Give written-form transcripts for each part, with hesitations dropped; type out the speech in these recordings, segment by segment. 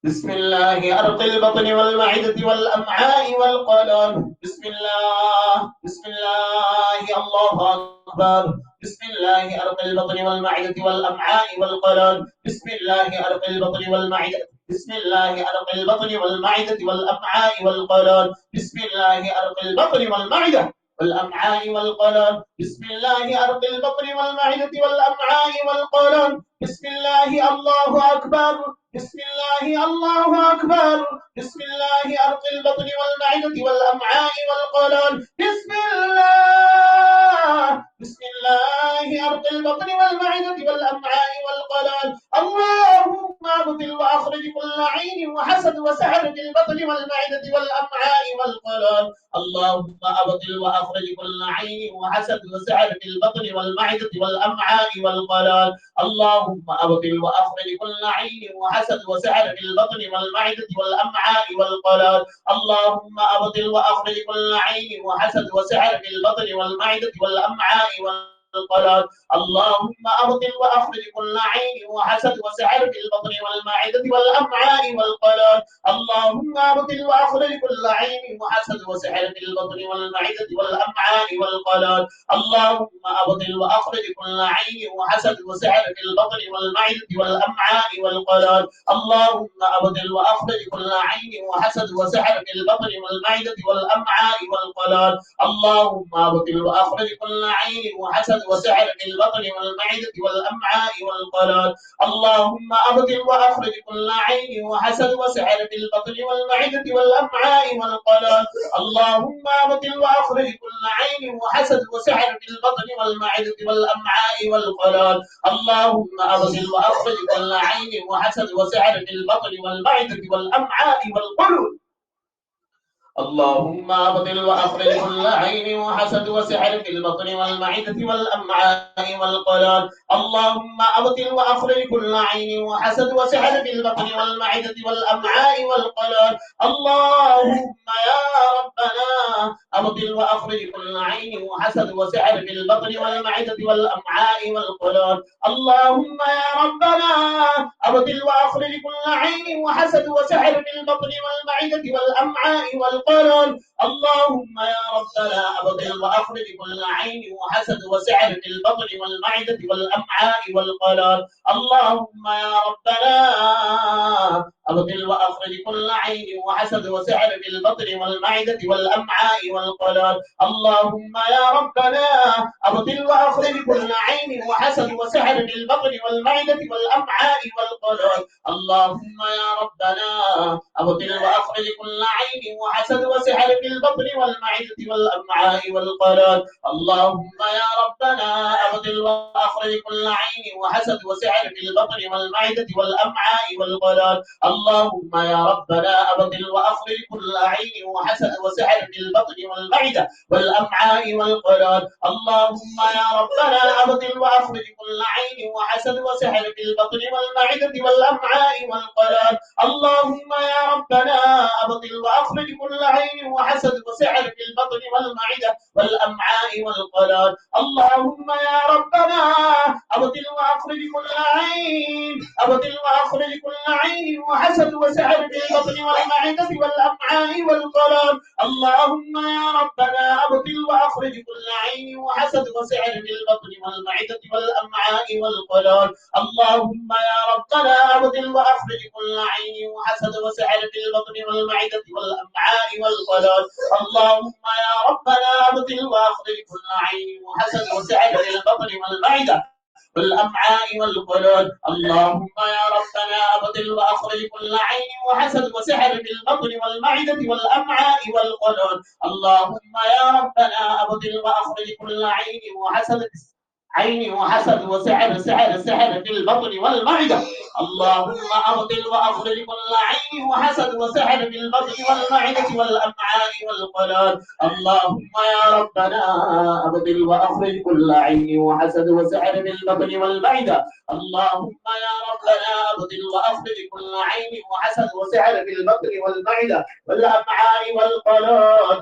بسم الله أرق البطن والمعدة والأمعاء والقولون. بسم الله بسم الله الله أكبر. بسم الله أرق البطن والمعدة والأمعاء والقولون. بسم الله أرق البطن والمعدة. بسم الله أرق البطن والمعدة والأمعاء والقولون. بسم الله أرق البطن والمعدة والأمعاء والقولون. بسم الله أرق البطن والمعدة والأمعاء والقولون. بسم الله الله أكبر. بسم الله الله أكبر. بسم الله أرق البطن والمعدة والأمعاء والقولون. بسم الله بسم الله أرق البطن والمعدة والأمعاء والقولون. اللهم أبطل وأخرج كل عين وحسد وسحر في البطن والمعدة والأمعاء والقولون. اللهم أبطل وأخرج كل عين وحسد وسحر في البطن والمعدة والأمعاء والقولون. اللهم أبطل وأخرج كل عين وحسد وسحر في البطن والمعدة والأمعاء والقولون. اللهم أبطل وأخرج كل عين وحسد وسحر في البطن والمعدة والأمعاء والقولون. اللهم أبطل وأخرج كل عين وحسد وسحر في البطن والمعدة والأمعاء والقولون. اللهم أبطل وأخرج كل عين وحسد وسحر في البطن والمعدة والأمعاء والقولون. اللهم أبطل وأخرج كل عين وحسد وسحر في البطن والمعدة والأمعاء والقولون. اللهم أبطل وأخرج كل عين وحسد وسحر في البطن والمعدة والأمعاء والقولون. اللهم أبطل وأخرج كل عين وحسد وسحر في البطن والمعدة والأمعاء والقولون. اللهم أبطل وأخرج كل عين وحسد وسحر في البطن والمعدة والأمعاء والقولون. اللهم أبطل وأخرج كل عين وحسد وسحر في البطن والمعدة والأمعاء والقولون. اللهم أبطل وأخرج كل عين وحسد وسحر في البطن والمعدة والأمعاء والقولون. اللهم أبطل وأخرج كل عين وحسد وسحر في البطن والمعدة والأمعاء والقولون. اللهم أبطل وأخرج كل عين وحسد وسحر في البطن والمعدة والأمعاء والقولون. اللهم يا ربنا أبطل وأخرج كل عين وحسد وسحر في البطن والمعدة والأمعاء والقولون. اللهم يا ربنا أبطل وأخرج كل عين وحسد وسحر في البطن والمعدة والأمعاء والقولون. اللهم يا ربنا أبطل وأخرج كل عين وحسد وسحر في البطن والمعدة والأمعاء والقولون. اللهم يا ربنا أبطل وأخرج كل عين وحسد وسحر في البطن والمعدة والأمعاء والقولون. اللهم يا ربنا أبطل وأخرج كل عين وحسد وسحر في البطن والمعدة والأمعاء والقولون. اللهم يا ربنا أبطل وأخرج كل عين وحسد وسحر في البطن والمعدة والأمعاء والقولون. اللهم يا ربنا أبطل وأخرج كل عين وحسد وسحر في البطن والمعدة والأمعاء والقولون. اللهم يا ربنا أبطل وأخرج كل عين وحسد وسحر في البطن والمعدة والأمعاء والقولون. اللهم يا ربنا أبطل وأخرج كل عين وحسد وسحر في البطن والمعدة والأمعاء والقولون. اللهم يا ربنا أبطل وأخرج كل عين وحسد وسحر في البطن والمعدة والأمعاء والقولون. اللهم يا ربنا أبطل وأخرج كل عين أبطل وأخرج كل عين وحسد وسحر في البطن والمعدة والأمعاء والقولون. اللهم يا ربنا أبطل وأخرج كل عين وحسد وسحر في البطن والمعدة والأمعاء والقولون. اللهم يا ربنا أبطل وأخرج كل عين وحسد وسحر في البطن والمعدة والأمعاء والقولون. اللهم يا ربنا أبطل وأخرج كل عين وحسد وسحر في البطن والمعدة والأمعاء والقولون. اللهم يا ربنا أبطل وأخرج كل عين وحسد وسحر في البطن والمعدة والأمعاء والقولون. اللهم يا ربنا أبطل وأخرج كل عين وحسد وسحر في البطن والمعدة. اللهم أبطل وأخرج كل عين وحسد وسحر في البطن والمعدة والأمعاء والقولون. اللهم يا ربنا أبطل وأخرج كل عين وحسد وسحر في البطن والمعدة. اللهم يا ربنا أبطل وأخرج كل عين وحسد وسحر في البطن والمعدة والأمعاء والقولون.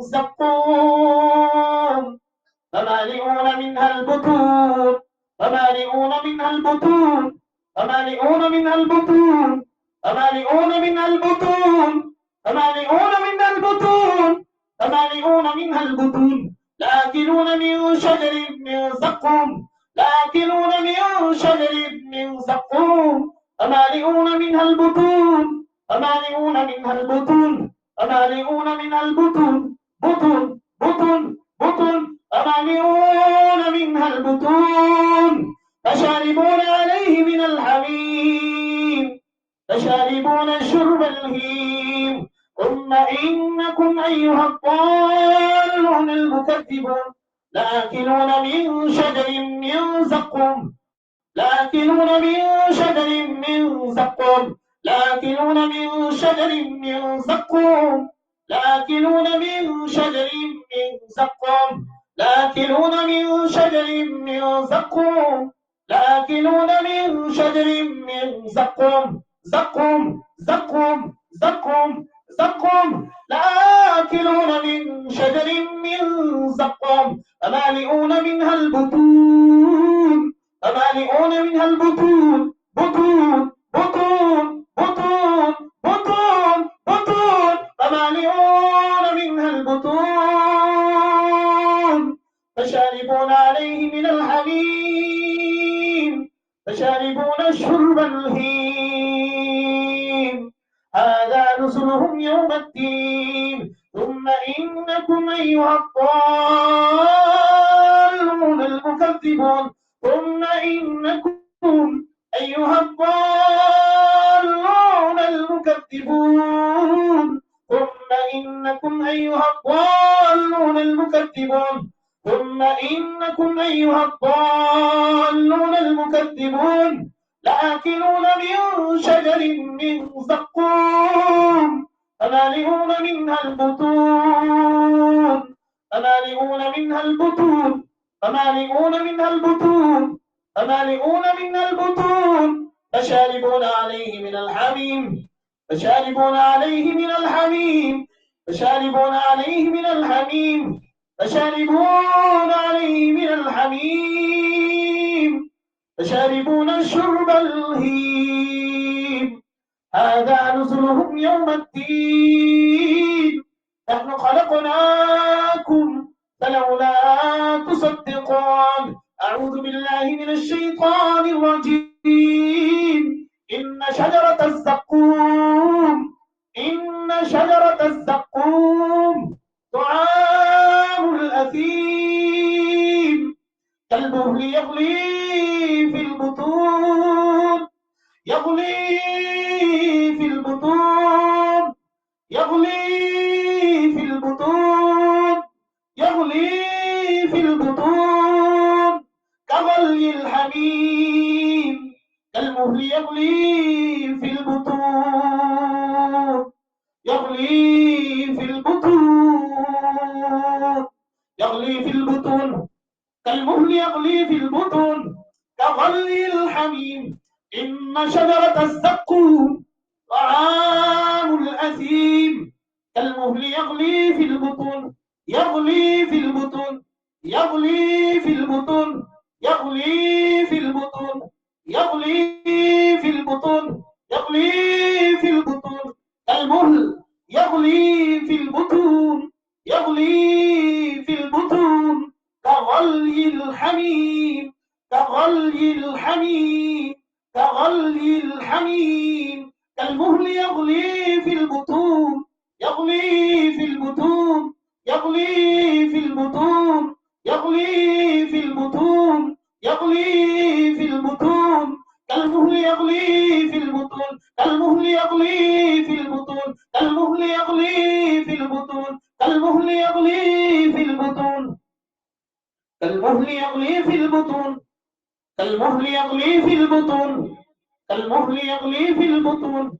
زقوم فمالئون منها البطون فمالئون منها البطون فمالئون منها البطون فمالئون منها البطون فمالئون منها البطون فمالئون منها البطون لآكلون من شجر من زقوم لآكلون من شجر من زقوم فمالئون منها البطون فمالئون منها البطون فمالئون منها البطون بطون بطون بطون فمالئون منها البطون فشاربون عليه من الحميم فشاربون شرب الهيم ثم إنكم أيها الضالون المكذبون لآكلون من شجر من زقوم لآكلون من شجر من زقوم لآكلون من شجر من زقوم لآكلون من شجر من زقوم لآكلون من شجر من زقوم لآكلون من شجر من زقوم زقوم زقوم زقوم زقوم لآكلون من شجر من زقوم فمالئون منها البطون فمالئون منها البطون بطون بطون بطون بطون بطون فمالئون منها البطون فشاربون عليه من الحميم فشاربون شرب الهيم هذا نزلهم يوم الدين ثم إنكم أيها الضالون المكذبون ثم إنكم أيها الضالون المكذبون ثم إنكم أيها الضالون المكذبون ثم إنكم أيها الضالون المكذبون لآكلون من شجر من زقوم فمالئون منها البطون فمالئون منها البطون فمالئون منها البطون فمالئون منها البطون فشاربون عليه من الحميم فشاربون عليه من الحميم فشاربون عليه من الحميم فشاربون عليه من الحميم فشاربون شرب الهيم هذا نزلهم يوم الدين نحن خلقناكم فلولا تصدقون أعوذ بالله من الشيطان الرجيم إن شجرة الزقوم إن شجرة الزقوم طعام الأثيم كالمهل يغلي في البطون يغلي في البطون يغلي في البطون يغلي في البطون كغلي الحميم كالمهل يغلي في البطون يغلي في البطون يغلي في البطون كالمهل يغلي في البطون كغلي الحميم إن شجرة الزقوم طعام الأثيم كالمهل يغلي في البطون يغلي في البطون يغلي في البطون يغلي في البطون يغلي في البطون يغلي في البطون كالمهل يغلي في البطون يغلي في البطون كغلي الحميم كغلي الحميم كغلي الحميم كالمهل يغلي في البطون يغلي في البطون يغلي في البطون يغلي في البطون يغلي في البطون كالمهل يغلي في البطون كالمهل يغلي في البطون كالمهل يغلي في البطون كالمهل يغلي في البطون كالمهل يغلي في البطون كالمهل يغلي في البطون كالمهل يغلي في البطون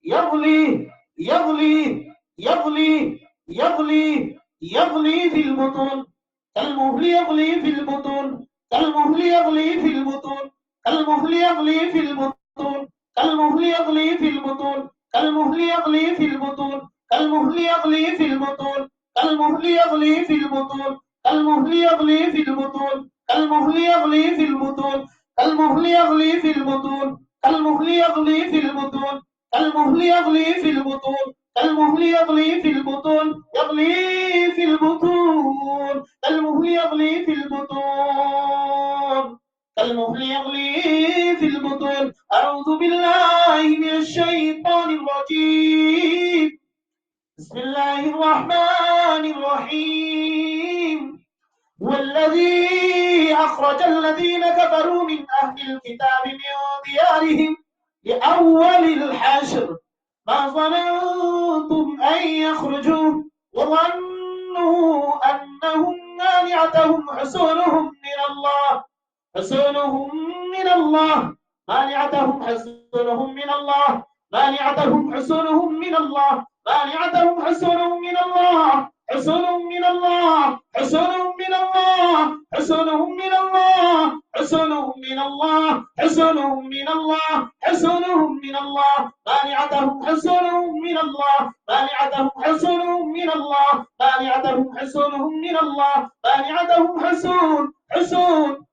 يغلي يغلي يغلي يغلي يغلي في البطون كالمهل يغلي في البطون كالمهل يغلي في البطون كالمهل يغلي في البطون كالمهل يغلي في البطون كالمهل يغلي في البطون كالمهل يغلي في البطون كالمهل يغلي في البطون كالمهل يغلي في البطون كالمهل يغلي في البطون كالمهل يغلي في البطون كالمهل يغلي في البطون كالمهل يغلي في البطون كالمهل يغلي في البطون يغلي في البطون كالمهل يغلي في البطون كالمهل يغلي في البطون أعوذ بالله من الشيطان الرجيم بسم الله الرحمن الرحيم والذي أخرج الذين كفروا من أهل الكتاب من ديارهم لأول الحشر ما ظننتم أن يخرجوا وظنوا أنهم مانعتهم حصونهم من الله حصونهم من الله مانعتهم حصونهم من الله مانعتهم حصونهم من الله مانعتهم حصونهم من الله حصونهم من الله حصونهم من الله حصونهم من الله حصونهم من الله حصونهم من الله حصونهم من الله مانعتهم حصونهم من الله مانعتهم حصونهم من الله مانعتهم حصونهم من الله مانعتهم حصون حصونهم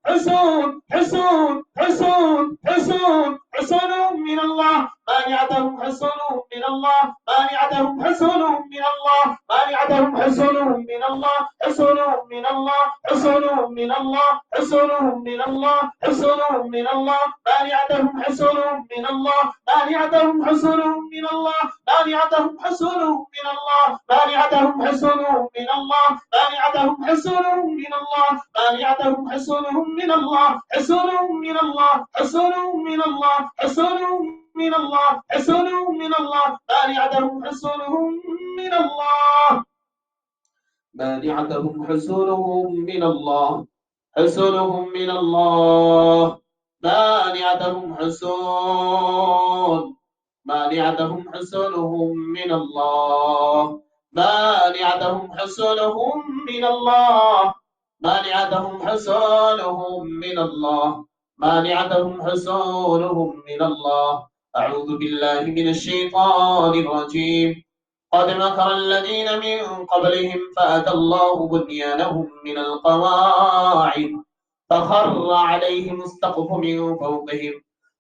من الله مانعتهم حصونهم من الله مانعتهم حصونهم من الله مانعتهم حصونهم من الله حصونهم من الله حصونهم من الله حصونهم من الله حصونهم من الله مانعتهم حصونهم من الله مانعتهم حصونهم من الله مانعتهم حصونهم من الله مانعتهم حصونهم من الله مانعتهم حصونهم من الله مانعتهم حصونهم من الله حصونهم من الله حصونهم من الله حصونهم من الله حصونهم من الله مانعتهم حصونهم من الله مانعتهم حصونهم من الله حصونهم من الله مانعتهم حصون مانعتهم حصونهم من الله مانعتهم حصونهم من الله مانعتهم حصونهم من الله مانعتهم حصونهم من الله أعوذ بالله من الشيطان الرجيم قد مكر الذين من قبلهم فأتى الله بنيانهم من القواعد فخر عليهم السقف من فوقهم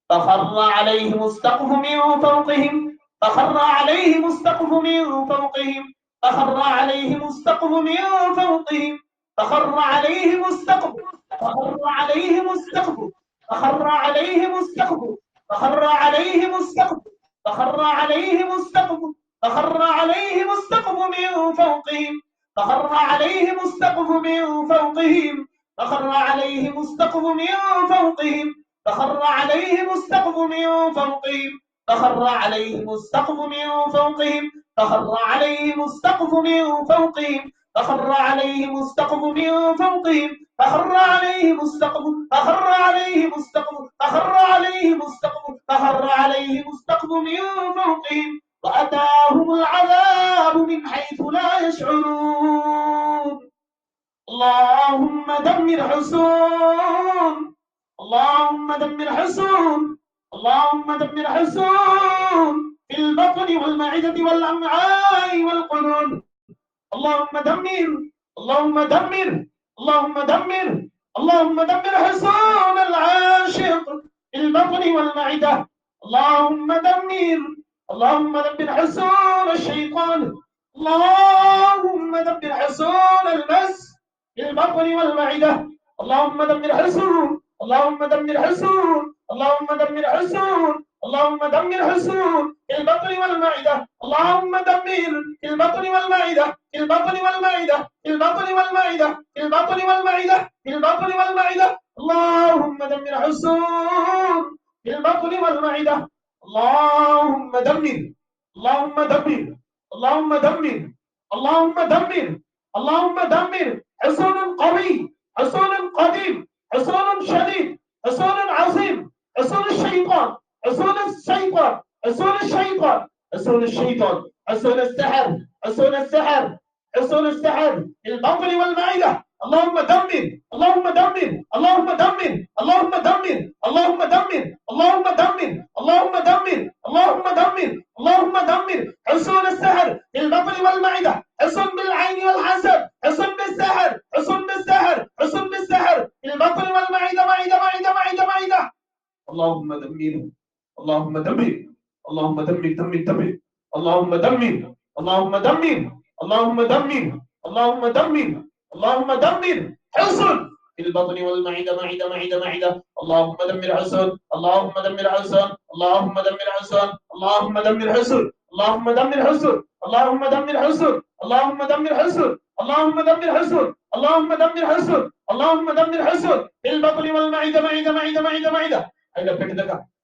فخر عليهم السقف من فوقهم فخر عليهم السقف من فوقهم فخر عليهم السقف من فوقهم فخر عليهم السقف فخر عليهم السقف فخر عليهم السقف فخر عليهم السقف فخر عليهم السقف فخر عليهم السقف من فوقهم فخر عليهم السقف من فوقهم فخر عليهم السقف من فوقهم فخر عليهم السقف من فوقهم فخر عليهم السقف من فوقهم فخر عليهم السقف من فوقهم فخر عليهم السقف من فوقهم فخر عليهم السقف فخر عليهم السقف فخر عليهم السقف فخر عليهم السقف من فوقهم وأتاهم العذاب من حيث لا يشعرون اللهم دمر حصون اللهم دمر حصون اللهم دمر حصون في البطن والمعدة والأمعاء والقلوب اللهم دمر اللهم دمر اللهم دمر اللهم دمر حصون العاشق في البطن والمعدة اللهم دمر اللهم دمر حصون الشيطان اللهم دمر حصون المس في البطن والمعدة اللهم دمر حصون اللهم دمر حصون اللهم دمر حصون اللهم دمر حصون في البطن والمعدة اللهم دمر في البطن والمعدة في البطن والمعدة في البطن والمعدة في البطن والمعدة في البطن والمعدة اللهم دمر حصون في البطن والمعدة اللهم دمر اللهم دمر اللهم دمر اللهم دمر اللهم دمر حصون قوي حصون قديم حصون شديد حصون عظيم حصون الشيطان حصون الشيطان حصون الشيطان حصون الشيطان حصون السحر حصون السحر حصون السحر في البطن والمعدة اللهم دمر اللهم دمر اللهم دمر اللهم دمر اللهم دمر اللهم دمر اللهم دمر اللهم دمر اللهم دمر حصون السحر في البطن والمعدة، حصن بالعين والحسد، حصن بالسحر، حصن بالسحر، حصن بالسحر في البطن والمعدة، معدة معدة معدة معدة. اللهم دمر اللهم دمر اللهم دمر دمر دمر اللهم دمر اللهم دمر اللهم دمر اللهم دمر اللهم دمر حصن في البطن والمعدة، معدة معدة معدة. اللهم دمر حصن اللهم دمر حصن اللهم دمر حصن اللهم دمر حصن اللهم دمر حصن اللهم دمر حصن اللهم دمر حصن اللهم دمر حصن اللهم دمر حصن اللهم دمر حصن في البطن والمعدة، معدة معدة معدة معدة. أين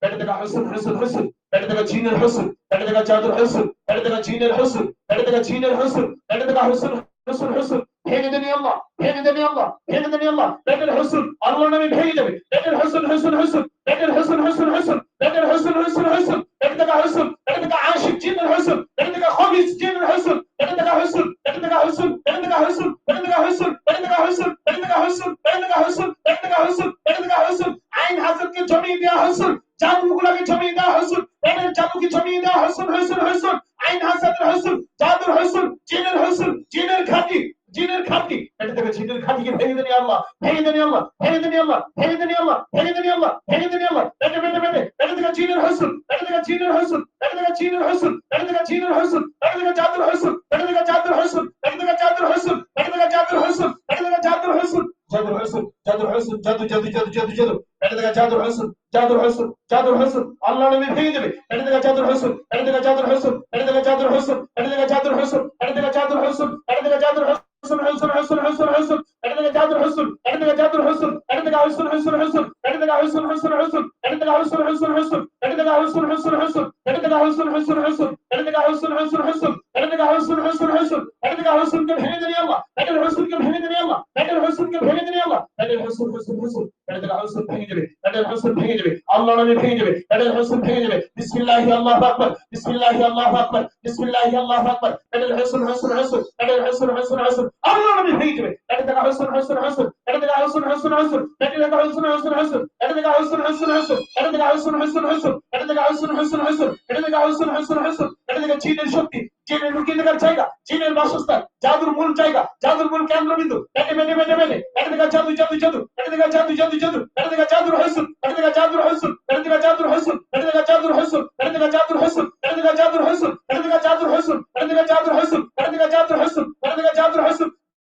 بيتك حصن حصن حصن بيتك جين الحصن بيتك جاد الحصن بيتك جين الحصن بيتك جين الحصن بيتك حصن حصن حصن ভেঙে দেন আল্লাহ ভেঙে দেন আল্লাহ ভেঙে দেন আল্লাহ পেটের হুসুন আল্লাহর নামে ভেঙে যাবে পেটের হুসুন হুসুন হুসুন পেটের হুসুন হুসুন হুসুন পেটের হুসুন হুসুন হুসুন পেট থেকে হুসুন পেট থেকে আশিক জিনের হুসুন পেট থেকে খবিস জিনের হুসুন পেট থেকে হুসুন পেট থেকে হুসুন পেট থেকে হুসুন পেট থেকে হুসুন পেট থেকে হুসুন পেট থেকে হুসুন পেট থেকে হুসুন পেট থেকে হুসুন পেট থেকে হুসুন আইন হাসদকে জমিয়ে দেওয়া হুসুন জাদুগুলোকে জমিয়ে দেওয়া হুসুন পেটের জাদুকে জমিয়ে দেওয়া হুসুন হুসুন হুসুন আইন হাসদের হুসুন জাদুর হুসুন জিনের ঘাটি জিনের খাটি এটা থেকে জিনের খাটিকে ভেঙে দেনি আল্লাহ ভেঙে দেনি আল্লাহ ভেঙে দেনি আল্লাহ ভেঙে দেনি আল্লাহ ভেঙে দেনি আল্লাহ ভেঙে দেনি আল্লাহ এটা বেটে বেটে এটা থেকে জিনের হুসুন এটা থেকে জিনের হুসুন এটা থেকে জিনের হুসুন এটা থেকে জিনের হুসুন এটা থেকে জাদুর হুসুন এটা থেকে জাদুর হুসুন এটা থেকে জাদুর হুসুন এটা থেকে জাদুর হুসুন এটা থেকে জাদুর হুসুন জাদুর হুসুন জাদুর হুসুন জাদু জাদু জাদু জাদু জাদু এটা থেকে জাদুর হুসুন জাদুর হুসুন জাদুর হুসুন আল্লাহ নামে ভেঙে দেবে এটা থেকে জাদুর হুসুন এটা থেকে জাদুর হুসুন এটা থেকে জাদুর হুসুন এটা থেকে জাদুর হুসুন এটা থেকে জাদুর হুসুন এটা থেকে জাদুর হুসুন حسن حسن حسن حسن حسن عندك جادر حسن عندك جادر حسن عندك حسن حسن حسن عندك حسن حسن حسن عندك حسن حسن حسن عندك حسن حسن حسن عندك حسن حسن حسن عندك حسن حسن حسن عندك حسن حسن حسن عندك حسن كم هندني الله عندك الحسن كم هندني الله عندك الحسن كم هندني الله عندك الحسن حسن حسن عندك الحسن هندني عندك الحسن هندني الله نبي هندني عندك الحسن هندني بسم الله الله أكبر بسم الله الله أكبر بسم الله الله أكبر عندك الحسن حسن حسن عندك الحسن حسن حسن الله نبي هندني عندك الحسن حسن حسن عندك الحسن حسن حسن عندك الحسن حسن حسن عندك الحسن حسن حسن عندك الحسن حسن حسن عندك الحسن حسن حسن عندك الحسن حسن حسن عندك জিনের শক্তি জিনের লুকিয়ে থাকার জায়গা জিনের বাসস্থান জাদুর মূল জায়গা জাদুর মূল কেন্দ্রবিন্দু মেটে মেটে মেটে মেটে এটা থেকে জাদু জাদু জাদু এটা থেকে জাদু জাদু জাদু এটা থেকে জাদুর হসুন এটা থেকে জাদুর হসুন এটা থেকে জাদুর হসুন এটা থেকে জাদুর হসুন এটা থেকে জাদুর হসুন এটা থেকে জাদুর হসুন এটা থেকে জাদুর হসুন এটা থেকে জাদুর হসুন এটা থেকে জাদুর হসুন এটা থেকে জাদুর হসুন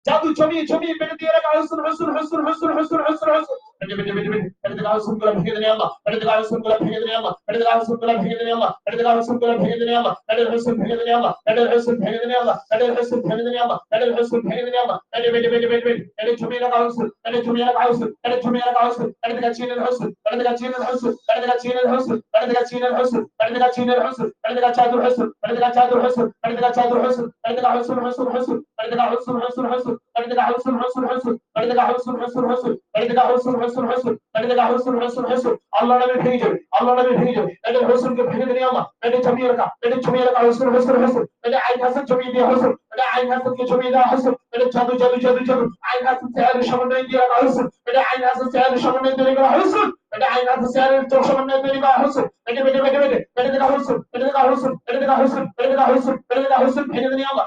জাদু জমিয়ে জমিয়ে পেটে দিয়ে রাখা হসুন হসুন হসুন হসুন হসুন হসুন হসুন বেটে বেটে বেটে বেটে এটা থেকে হসুন গুলো ভেঙে দেন আল্লাহ এটা থেকে হসুন গুলো ভেঙে দেন আল্লাহ এটা থেকে হসুন গুলো ভেঙে দেন আল্লাহ এটা থেকে হসুন গুলো ভেঙে দেন আল্লাহ এটা হসুন ভেঙে দেন আল্লাহ এটা হসুন ভেঙে দেন আল্লাহ এটা হসুন ভেঙে দেন আল্লাহ এটা হসুন ভেঙে দেন আল্লাহ এটা বেটে বেটে বেটে বেটে এটা জমিয়ে রাখা হসুন এটা জমিয়ে রাখা হসুন এটা জমিয়ে রাখা হসুন এটা থেকে চিনের হসুন এটা থেকে চিনের হসুন এটা থেকে চিনের হসুন এটা থেকে চিনের হসুন এটা থেকে চিনের হসুন এটা থেকে চাদর হসুন এটা থেকে চাদর হসুন এটা থেকে চাদর হসুন এটা থেকে হসুন হসুন হসুন এটা থেকে হসুন হসুন হসুন এটা থেকে হসুন হসুন হসুন এটা থেকে হসুন হসুন হসুন এটা থেকে হসুন হসুন হসুন এটা থেকে হসুন হসুন হসুন আল্লাহ নামে ভেঙে যাবে আল্লাহ নামে ভেঙে যাবে এটা হসুনকে ভেঙে দেন আল্লাহ এটা জমিয়ে রাখা এটা জমিয়ে রাখা হসুন হসুন হসুন এটা আইন হাসান জমিয়ে দেওয়া হসুন এটা আইন হাসানকে জমিয়ে দেওয়া হসুন এটা জাদু জাদু জাদু জাদু আইন হাসান চেহারের সমন্বয় দিয়ে রাখা হসুন এটা আইন হাসান চেহারের সমন্বয় দিয়ে রাখা হসুন এটা আইন হাসান চেহারের সমন্বয় দিয়ে রাখা হসুন এটা বেটে বেটে বেটে এটা থেকে হসুন এটা থেকে হসুন এটা থেকে হসুন এটা থেকে হসুন এটা থেকে হসুন ভেঙে দেন আল্লাহ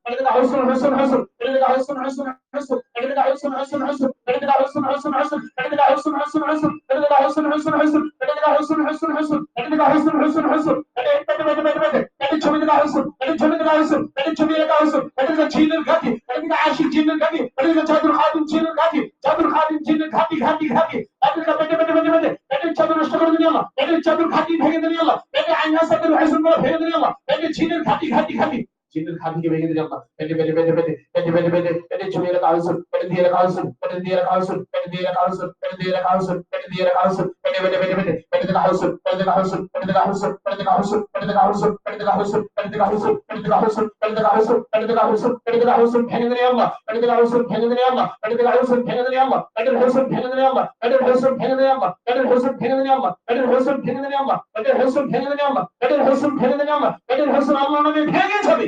এটা থেকে হসুন হসুন হসুন এটা থেকে হসুন হসুন হসুন এটা থেকে হসুন হসুন হসুন এটা থেকে হসুন হসুন হসুন এটা থেকে হসুন হসুন হসুন এটা থেকে হসুন হসুন হসুন এটা থেকে হসুন হসুন হসুন এটা থেকে হসুন হসুন হসুন এটা বেটে বেটে বেটে বেটে এটা ছবি থেকে হসুন এটা ছবি থেকে হসুন এটা ছবি থেকে হসুন এটা থেকে জিনের ঘাটি এটা থেকে আশিক জিনের ঘাটি এটা থেকে জাদুর খাদিম জিনের ঘাটি জাদুর খাদিম জিনের ঘাটি ঘাটি ঘাটি এটা বেটে বেটে বেটে বেটে এটা জাদু নষ্ট করে দিন আল্লাহ এটা জাদুর ঘাটি ভেঙে দিন আল্লাহ এটা আইন হাসানের হাসান গুলো ভেঙে দিন আল্লাহ এটা জিনের ঘাটি ঘাটি ঘাটি জিনের খাদিকে ভেঙে দিন আল্লাহ বেটে বেটে বেটে বেটে বেটে বেটে বেটে এটা ছবি রাখা হসুন এটা দিয়ে রাখা হসুন এটা দিয়ে রাখা হসুন এটা দিয়ে রাখা হসুন এটা দিয়ে রাখা হসুন এটা দিয়ে রাখা হসুন বেটে বেটে বেটে বেটে এটা থেকে হসুন এটা থেকে হসুন এটা থেকে হসুন এটা থেকে হসুন এটা থেকে হসুন এটা থেকে হসুন এটা থেকে হসুন এটা থেকে হসুন এটা থেকে হসুন এটা থেকে হসুন এটা থেকে হসুন ভেঙে দিন আল্লাহ এটা থেকে হসুন ভেঙে দিন আল্লাহ এটা থেকে হসুন ভেঙে দিন আল্লাহ এটা হসুন ভেঙে দিন আল্লাহ এটা হসুন ভেঙে দিন আল্লাহ এটা হসুন ভেঙে দিন আল্লাহ এটা হসুন ভেঙে দিন আল্লাহ এটা হসুন ভেঙে দিন আল্লাহ এটা হসুন ভেঙে দিন আল্লাহ এটা হসুন আল্লাহ নামে ভেঙে যাবে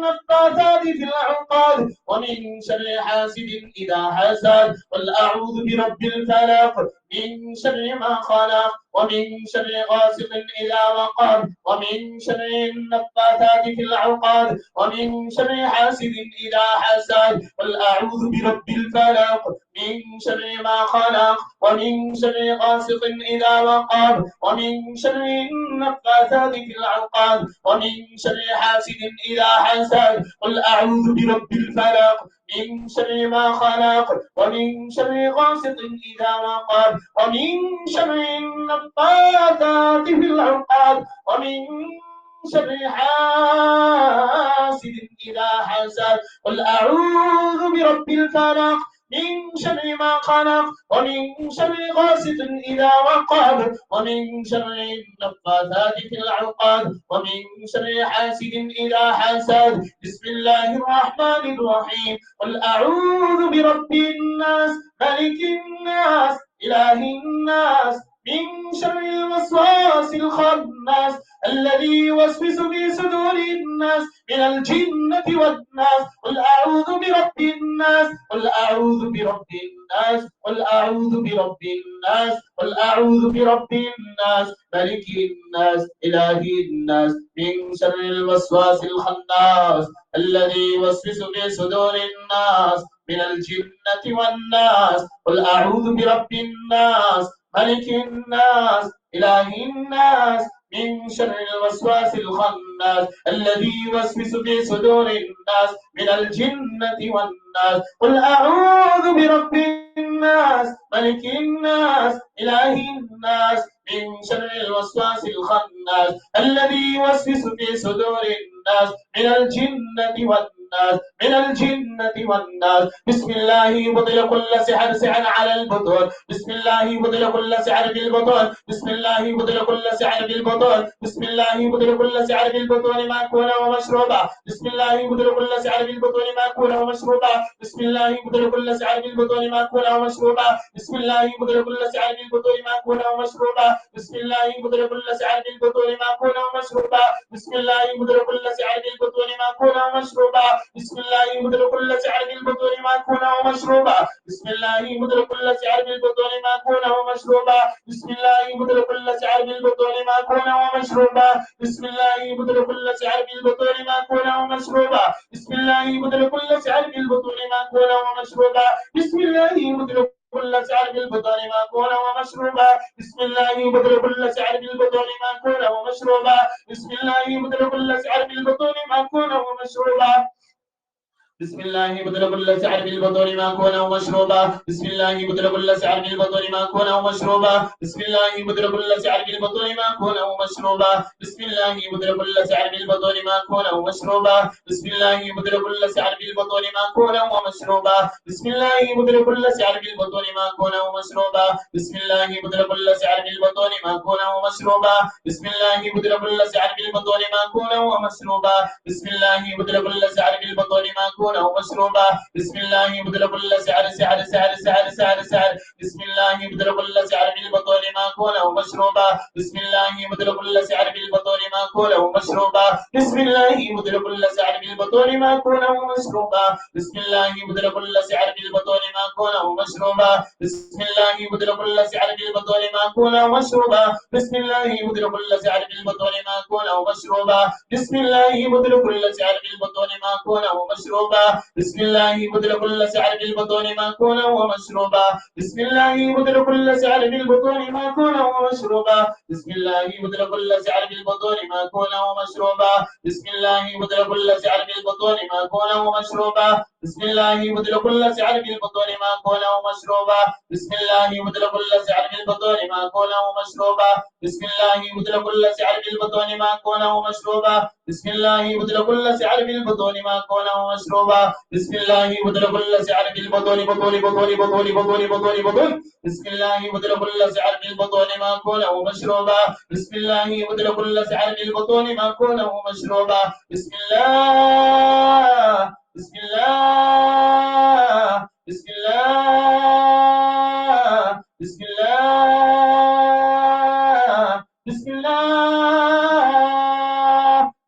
النفاثات في العقد ومن شر حاسد إذا حسد قل أعوذ برب الفلق من شر ما خلق ومن شر غاسق إذا وقب ومن شر النفاثات في العقد ومن شر حاسد إذا حسد قل أعوذ برب الفلق من شر ما خلق ومن شر غاسق إذا وقب ومن شر النفاثات في العقد ومن شر حاسد إذا حسد قل أعوذ برب الفلق من شر ما خلق ومن شر غاسق إذا وقب ومن شر النفاثات في العقد ومن شر حاسد إذا حسد قل أعوذ برب الفلق من شر ما خلق ومن شر غاسق إذا وقب ومن شر النفاثات في العقد ومن شر حاسد إذا حسد بسم الله الرحمن الرحيم قل أعوذ برب الناس ملك الناس إله الناس من شر الوسواس الخناس الذي يوسوس في صدور الناس من الجنة والناس قل أعوذ برب الناس قل أعوذ برب الناس قل أعوذ برب الناس قل أعوذ برب الناس ملك الناس إله الناس من شر الوسواس الخناس الذي يوسوس في صدور الناس من الجنة والناس قل أعوذ برب الناس ملك الناس إله الناس من شر الوسواس الخناس الذي يوسوس في صدور الناس من الجنة والناس قل أعوذ برب الناس ملك الناس إله الناس من شر الوسواس الخناس الذي يوسوس في صدور الناس من الجنة والناس من الجنة والناس بسم الله يبطل كل سحر على البطون بسم الله يبطل كل سحر بالبطون بسم الله يبطل كل سحر بالبطون بسم الله يبطل كل سحر بالبطون مأكولا ومشروبا بسم الله يبطل كل سحر بالبطون مأكولا ومشروبا بسم الله يبطل كل سحر بالبطون مأكولا ومشروبا بسم الله يبطل كل سحر بالبطون مأكولا ومشروبا بسم الله يبطل كل سحر بالبطون مأكولا ومشروبا بسم الله يبطل كل سحر بالبطون مأكولا ومشروبا بسم الله يبطل كل سحر بالبطون مأكولا ومشروبا بسم الله يبطل كل سحر بالبطون مأكولا ومشروبا بسم الله يبطل كل سحر بالبطون مأكولا ومشروبا بسم الله يبطل كل سحر بالبطون مأكولا ومشروبا بسم الله يبطل كل سحر بالبطون مأكولا ومشروبا بسم الله يبطل كل سعر بالبطون مأكولا ومشروبا بسم الله يبطل كل سعر بالبطون مأكولا ومشروبا بسم الله يبطل كل سعر بالبطون مأكولا ومشروبا بسم الله بدل كل سعر بالبطون مأكولا ومشروبا بسم الله بدل كل سعر بالبطون مأكولا ومشروبا بسم الله بدل كل سعر بالبطون مأكولا ومشروبا بسم الله بدل كل سعر بالبطون مأكولا ومشروبا بسم الله بدل كل سعر بالبطون مأكولا ومشروبا بسم الله بدل كل سعر بالبطون مأكولا ومشروبا بسم الله بدل كل سعر بالبطون مأكولا ومشروبا بسم الله بدل كل سعر بالبطون مأكولا ومشروبا بسم الله بدل كل سعر بالبطون مأكولا ومشروبا بسم الله يبدل كل سعر بسم الله يبدل كل سعر بالبطون مأكولا ومشروبا بسم الله يبدل كل سعر بالبطون مأكولا ومشروبا بسم الله يبدل كل سعر بالبطون مأكولا ومشروبا بسم الله يبدل كل سعر بالبطون مأكولا ومشروبا بسم الله يبدل كل سعر بالبطون مأكولا ومشروبا بسم الله يبدل كل سعر بالبطون مأكولا ومشروبا بسم الله يبدل كل سعر بالبطون مأكولا ومشروبا بسم الله يبدل كل سعر بالبطون مأكولا ومشروبا بسم الله يبدل كل سعر بالبطون مأكولا ومشروبا بسم الله يبدل كل سعر بالبطون مأكولا ومشروبا بسم الله يبدل كل سعر بالبطون مأكولا ومشروبا بسم الله يبدل كل سعر بالبطون مأكولا ومشروبا بسم الله يبدل كل سعر بالبطون مأكولا ومشروبا بسم الله يبدل كل سعر بالبطون مأكولا ومشروبا بسم الله يبدل كل سعر بالبطون مأكولا ومشروبا بسم الله يبدل كل سعر بالبطون بطون بسم الله يبدل كل سعر بالبطون مأكولا ومشروبا بسم الله يبدل كل سعر بالبطون مأكولا ومشروبا بسم الله بسم الله بسم الله بسم الله بسم الله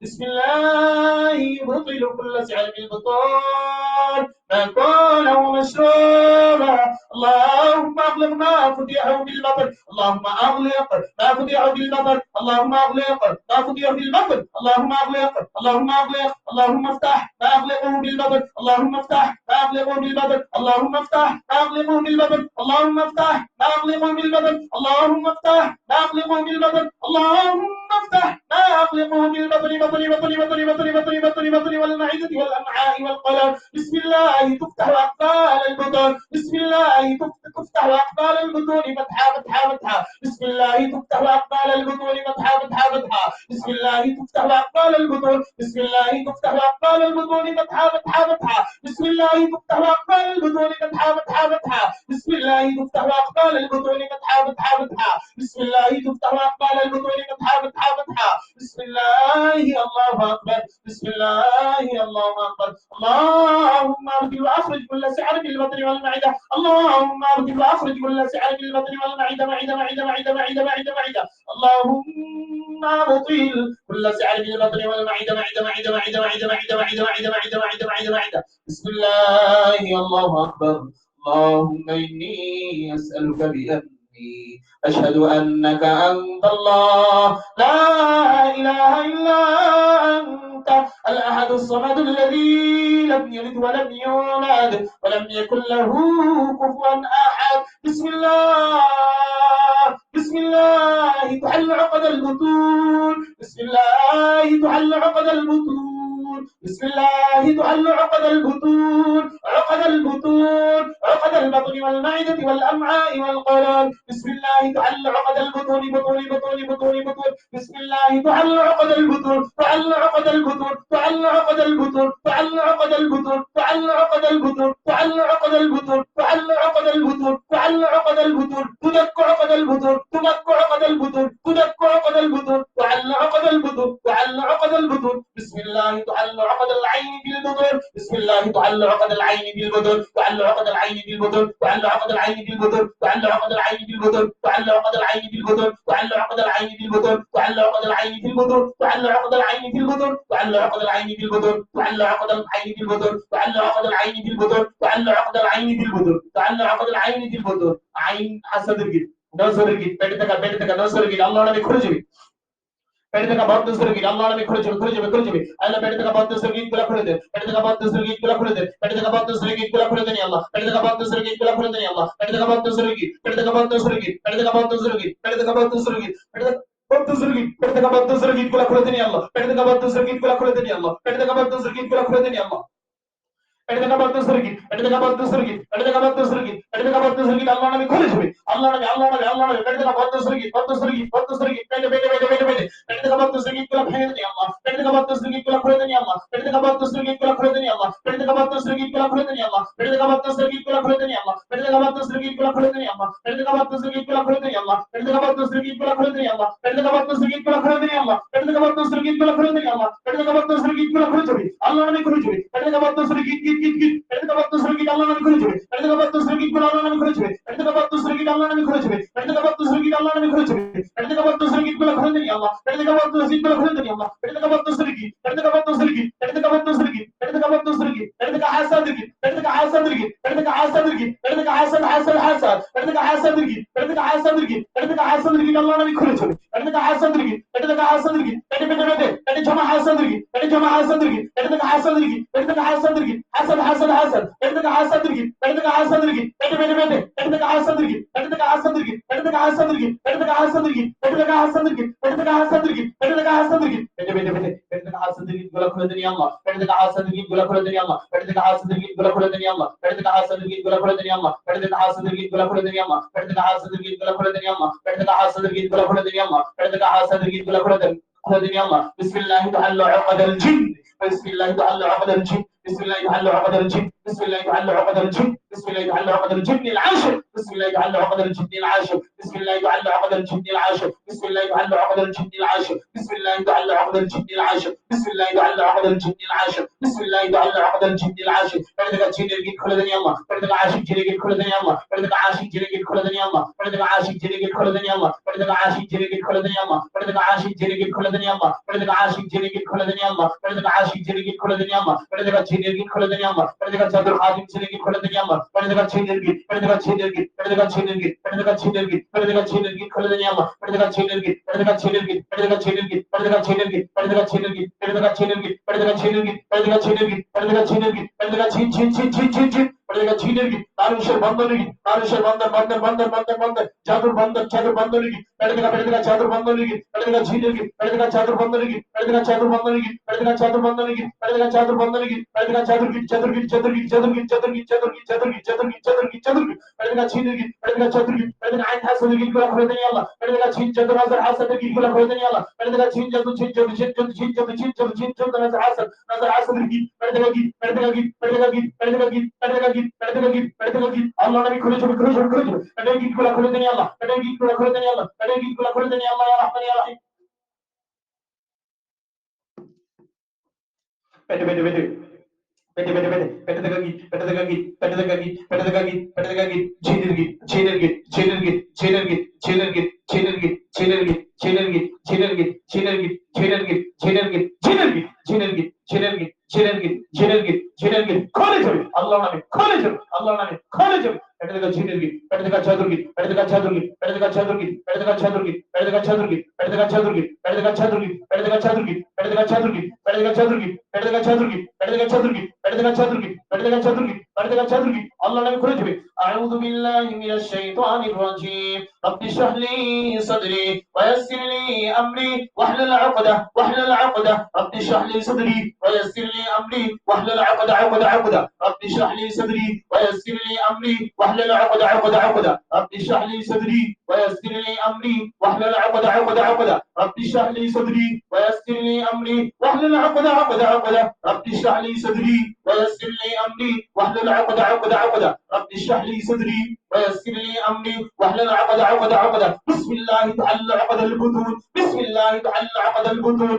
بسم الله يبطل يبطل كل سحر في البطون مأكولا ومشروبا. اللهم اغلق ما فتحه بالبطن، اللهم اغلق ما فتحه بالبطن، اللهم اغلق ما فتحه بالبطن، اللهم اغلق، اللهم اغلق، اللهم افتح ما اغلقه بالبطن، اللهم افتح ما اغلقه بالبطن، اللهم افتح ما اغلقه بالبطن، اللهم افتح ما اغلقه بالبطن، اللهم افتح ما اغلقه بالبطن، اللهم افتح ما اغلقه بالبطن، بطن بطن بطن بطن بطن بطن بطن والمعدة والامعاء والقلب. بسم الله تفتح اقفال البطن، بسم الله تفتح اقفال البطون فتحة فتحة فتحة، بسم الله تفتح اقفال البطون فتحة فتحة فتحة، بسم الله تفتح اقفال البطون، بسم الله تفتح اقفال البطون فتحة فتحة فتحة، بسم الله تفتح اقفال البطون فتحة فتحة فتحة، بسم الله تفتح اقفال البطون فتحة فتحة فتحة، بسم الله تفتح اقفال البطون فتحة فتحة فتحة، بسم الله الله اكبر، بسم الله الله اكبر. اللهم ارد واخرج كل سحر في البطن والمعده، اللهم ارد واخرج كل سحر في البطن والمعده، معده معده معده معده معده معده. اللهم ابطل كل سحر في البطن والمعده، معده معده معده معده معده معده معده معده معده معده معده. بسم الله الله اكبر. اللهم اني اسالك باني اشهد انك انت الله لا اله الا انت الاحد الصمد الذي لم يلد ولم يولد ولم يكن له كفوا احد. بسم الله بسم الله تحل عقد البطون، بسم الله تحل عقد البطون، بسم الله تحل عقد البطون، عقد البطون، عقد البطن والمعدة والأمعاء والقولون. بسم الله تحل عقد البطون، بطون بطون بطون بطون. بسم الله تحل عقد البطون، تحل عقد البطون، تحل عقد البطون، تحل عقد البطون، تحل عقد البطون، تحل عقد البطون، تحل عقد البطون، تحل عقد البطون، تدك عقد البطون، تدك عقد البطون، تدك عقد البطون، تحل عقد البطون، تحل عقد البطون. بسم الله تحل عقد العين بالبطون، بسم الله تحل عقد العين بالبطون، تحل عقد العين بالبطون، تحل عقد العين بالبطون، تحل عقد العين بالبطون، تحل عقد العين بالبطون، تحل عقد العين بالبطون، تحل عقد العين بالبطون، تحل عقد العين بالبطون، تحل عقد العين بالبطون، تحل عقد العين بالبطون، تحل عقد العين بالبطون، تحل عقد العين بالبطون، تحل عقد العين بالبطون. عين حسد الجد نصر الجد بيتك نصر الجد الله نبي خرج পেটে থাকা বদ্ধ শরীর আল্লাহ নামে খুলে যাবে খুলে যাবে খুলে যাবে আল্লাহ পেটে থাকা বদ্ধ শরীর গুলা খুলে দে পেটে থাকা বদ্ধ শরীর গুলা খুলে দে পেটে থাকা বদ্ধ শরীর গুলা খুলে দেনি আল্লাহ পেটে থাকা বদ্ধ শরীর গুলা খুলে দেনি আল্লাহ পেটে থাকা বদ্ধ শরীর পেটে থাকা বদ্ধ শরীর পেটে থাকা বদ্ধ শরীর পেটে থাকা বদ্ধ শরীর পেটে থাকা বদ্ধ শরীর পেটে থাকা বদ্ধ শরীর গুলা খুলে দেনি আল্লাহ পেটে থাকা বদ্ধ শরীর গুলা খুলে দেনি আল্লাহ পেটে থাকা বদ্ধ শরীর গুলা খুলে দেনি আল্লাহ পেটে বদ্ধ শরীর পেটে বদ্ধ শরীর পেটে বদ্ধ শরীর পেটে বদ্ধ শরীর আল্লাহ নামে খুলে যাবে আল্লাহ নামে আল্লাহ নামে আল্লাহ নামে পেটে বদ্ধ শরীর বদ্ধ শরীর বদ্ধ শরীর পেটে পেটে পেটে পেটে পেটে পেটে বদ্ধ শরীর গুলো ভেঙে দেনি আল্লাহ পেটে বদ্ধ শরীর গুলো খুলে দেনি আল্লাহ পেটে বদ্ধ শরীর গুলো খুলে দেনি আল্লাহ পেটে বদ্ধ শরীর গুলো খুলে দেনি আল্লাহ পেটে বদ্ধ শরীর গুলো খুলে দেনি আল্লাহ পেটে বদ্ধ শরীর গুলো খুলে দেনি আল্লাহ পেটে বদ্ধ শরীর গুলো খুলে দেনি আল্লাহ পেটে বদ্ধ শরীর গুলো খুলে দেনি আল্লাহ পেটে বদ্ধ শরীর গুলো খুলে দেনি আল্লাহ পেটে বদ্ধ শরীর গুলো খুলে দেনি আল্লাহ পেটে বদ্ধ শরীর গুলো খুলে যাবে আল্লাহ নামে খুলে যাবে পেটে বদ্ধ শরীর গিট গিট গিট গিট পেটে বদ্ধ শরীর আল্লাহ নামে খুলে যাবে পেটে বদ্ধ শরীর গুলো আল্লাহ নামে খুলে যাবে পেটে বদ্ধ শরীর আল্লাহ নামে খুলে যাবে পেটে বদ্ধ শরীর আল্লাহ নামে খুলে যাবে পেটে বদ্ধ শরীর গুলো খুলে দেনি আল্লাহ পেটে বদ্ধ শরীর গুলো খুলে দেনি আল্লাহ পেটে বদ্ধ শরীর পেটে বদ্ধ শরীর পেটে বদ্ধ শরীর পেটে বদ্ধ শরীর পেটে হাসাদ পেটে হাসাদ পেটে হাসাদ পেটে হাসাদ হাসাদ হাসাদ পেটে হাসাদ পেটে হাসাদ পেটে হাসাদ আল্লাহ নামে খুলে যাবে পেটে হাসাদ পেটে হাসাদ পেটে পেটে পেটে পেটে জমা হাসাদ পেটে জমা হাসাদ পেটে হাসাদ পেটে হাসাদ হাসাদ হাসাদ হাসাদ পেটে হাসাদ পেটে হাসাদ পেটে পেটে পেটে পেটে হাসাদ পেটে হাসাদ পেটে হাসাদ পেটে হাসাদ পেটে হাসাদ পেটে হাসাদ পেটে হাসাদ পেটে পেটে পেটে পেটে হাসাদ গুলা খুলে দেনি আল্লাহ পেটে হাসাদ গুলা খুলে দেনি আল্লাহ পেটে হাসাদ গুলা খুলে দেনি আল্লাহ পেটে হাসাদ গুলা খুলে দেনি আল্লাহ পেটে হাসাদ গুলা খুলে দেনি আল্লাহ পেটে হাসাদ গুলা খুলে দেনি আল্লাহ পেটে হাসাদ গুলা খুলে দেনি আল্লাহ পেটে হাসাদ গুলা খুলে দেনি الله بسم الله تعلى عقد الجن بسم الله تعلى عقد الجن بسم الله يجعل عقد الجن، بسم الله يجعل عقد الجن، بسم الله يجعل عقد الجن العاشر، بسم الله يجعل عقد الجن العاشر، بسم الله يجعل عقد الجن العاشر، بسم الله يجعل عقد الجن العاشر، بسم الله يجعل عقد الجن العاشر، بسم الله يجعل عقد الجن العاشر، بسم الله يجعل عقد الجن العاشر. فردك الجن يجي كل دنيا الله، فردك عاشق جريج كل دنيا الله، فردك عاشق جريج كل دنيا الله، فردك عاشق جريج كل دنيا الله، فردك عاشق جريج كل دنيا الله، فردك عاشق جريج كل دنيا الله، فردك عاشق جريج كل دنيا الله، فردك عاشق جريج كل دنيا الله، فردك جريج كل دنيا الله، فردك جابر خادم جريج كل دنيا الله، فردك جريج فردك جريج فردك جريج فردك جريج فردك جريج كل دنيا الله، فردك جريج فردك جريج فردك جريج فردك جريج فردك جريج فردك جريج فردك جريج فردك جريج فردك جريج فردك ঝিন ঝিন ঝিন ঝিন ঝিন ঝিন ফেরেদা ঝিনের গীত মানুষের বন্ধনের গীত মানুষের বন্ধন বন্ধন বন্ধন বন্ধন বন্ধন জাদুর বন্ধনের গীত ফেরেদা জাদুর বন্ধনের গীত ফেরেদা ঝিনের গীত ফেরেদা জাদুর বন্ধনের গীত ফেরেদা জাদুর বন্ধনের গীত ফেরেদা জাদুর বন্ধনের গীত ফেরেদা জাদুর বন্ধনের গীত ফেরেদা জাদুর গীত জাদুর গীত জাদুর গীত জাদুর গীত জাদুর গীত জাদুর গীত জাদুর গীত জাদুর গীত জাদুর গীত জাদুর গীত ফেরেদা ঝিনের গীত ফেরেদা জাদুর গীত ফেরেদা আইন হাসানের গীত গুলো করে দেন আল্লাহ ফেরেদা ঝিন জাদুর হাজার হাসানের গীত গুলো করে দেন আল্লাহ ফেরেদা ঝিন জাদুর ঝিন জাদুর ঝিন জাদুর ঝিন জাদুর ঝিন জাদুর ঝিন জাদুর হাজার হাসানের গীত ফেরেদা গীত ফেরেদা গীত ফেরেদা গীত ফেরেদা গীত ফেরেদা গীত ফেরেদা গীত ফেরেদা গীত আল্লাহ নবী খুলে যাবে খুলে যাবে খুলে যাবে ফেরেদা গীত গুলো করে দেন আল্লাহ ফেরেদা গীত গুলো করে দেন আল্লাহ ফেরেদা গীত গুলো করে দেন আল্লাহ ইয়া রাহমান ইয়া রাহিম পেটে পেটে পেটে পেটে পেটে পেটে পেটে দেখা গীত পেটে দেখা গীত পেটে দেখা গীত পেটে দেখা গীত পেটে দেখা গীত ঝিনের গীত ঝিনের গীত ঝিনের গীত ঝিনের গীত ঝিনের গীত ঝিনের গীত ঝিনের গীত ঝিনের গীত ঝিনের গীত ঝিনের গীত ঝিনের গীত ঝিনের গীত ঝিনের গীত ঝিনের গীত ঝিনের গীত ঝিনের গীত ঝিনের গীত ঝিনের গীত খোলে যাবে আল্লাহর নামে খোলে যাবে আল্লাহর নামে খোলে যাবে পেটে দেখা ঝিনের গীত পেটে দেখা জাদুর গীত পেটে দেখা জাদুর গীত পেটে দেখা জাদুর গীত পেটে দেখা জাদুর গীত পেটে দেখা জাদুর গীত পেটে দেখা জাদুর গীত পেটে দেখা জাদুর গীত পেটে দেখা জাদুর গীত পেটে দেখা জাদুর গীত পেটে দেখা জাদুর গীত পেটে দেখা জাদুর গীত পেটে দেখা জাদুর গীত পেটে দেখা জাদুর গীত পেটে দেখা জাদুর গীত পেটে দেখা জাদুর গীত আল্লাহ নামে খুলে যাবে আউযু বিল্লাহি মিনাশ শাইতানির রাজীম রব্বি ইশরাহ লি সাদরি ওয়া ইয়াসসির লি আমরি ওয়াহলুল 'উকদা রব্বি ইশরাহ লি সাদরি ওয়া ইয়াসসির লি আমরি ওয়াহলুল 'উকদা رب اشرح لي صدري ويسر لي امري واحلل عقدة رب اشرح لي صدري ويسر لي امري واحلل عقدة رب اشرح لي صدري ويسر لي امري واحلل عقدة رب اشرح لي صدري ويسر لي امري واحلل عقدة رب اشرح لي صدري ويسر لي امري واحلل عقدة بسم الله تعالى عقد البطون بسم الله تعالى عقد البطون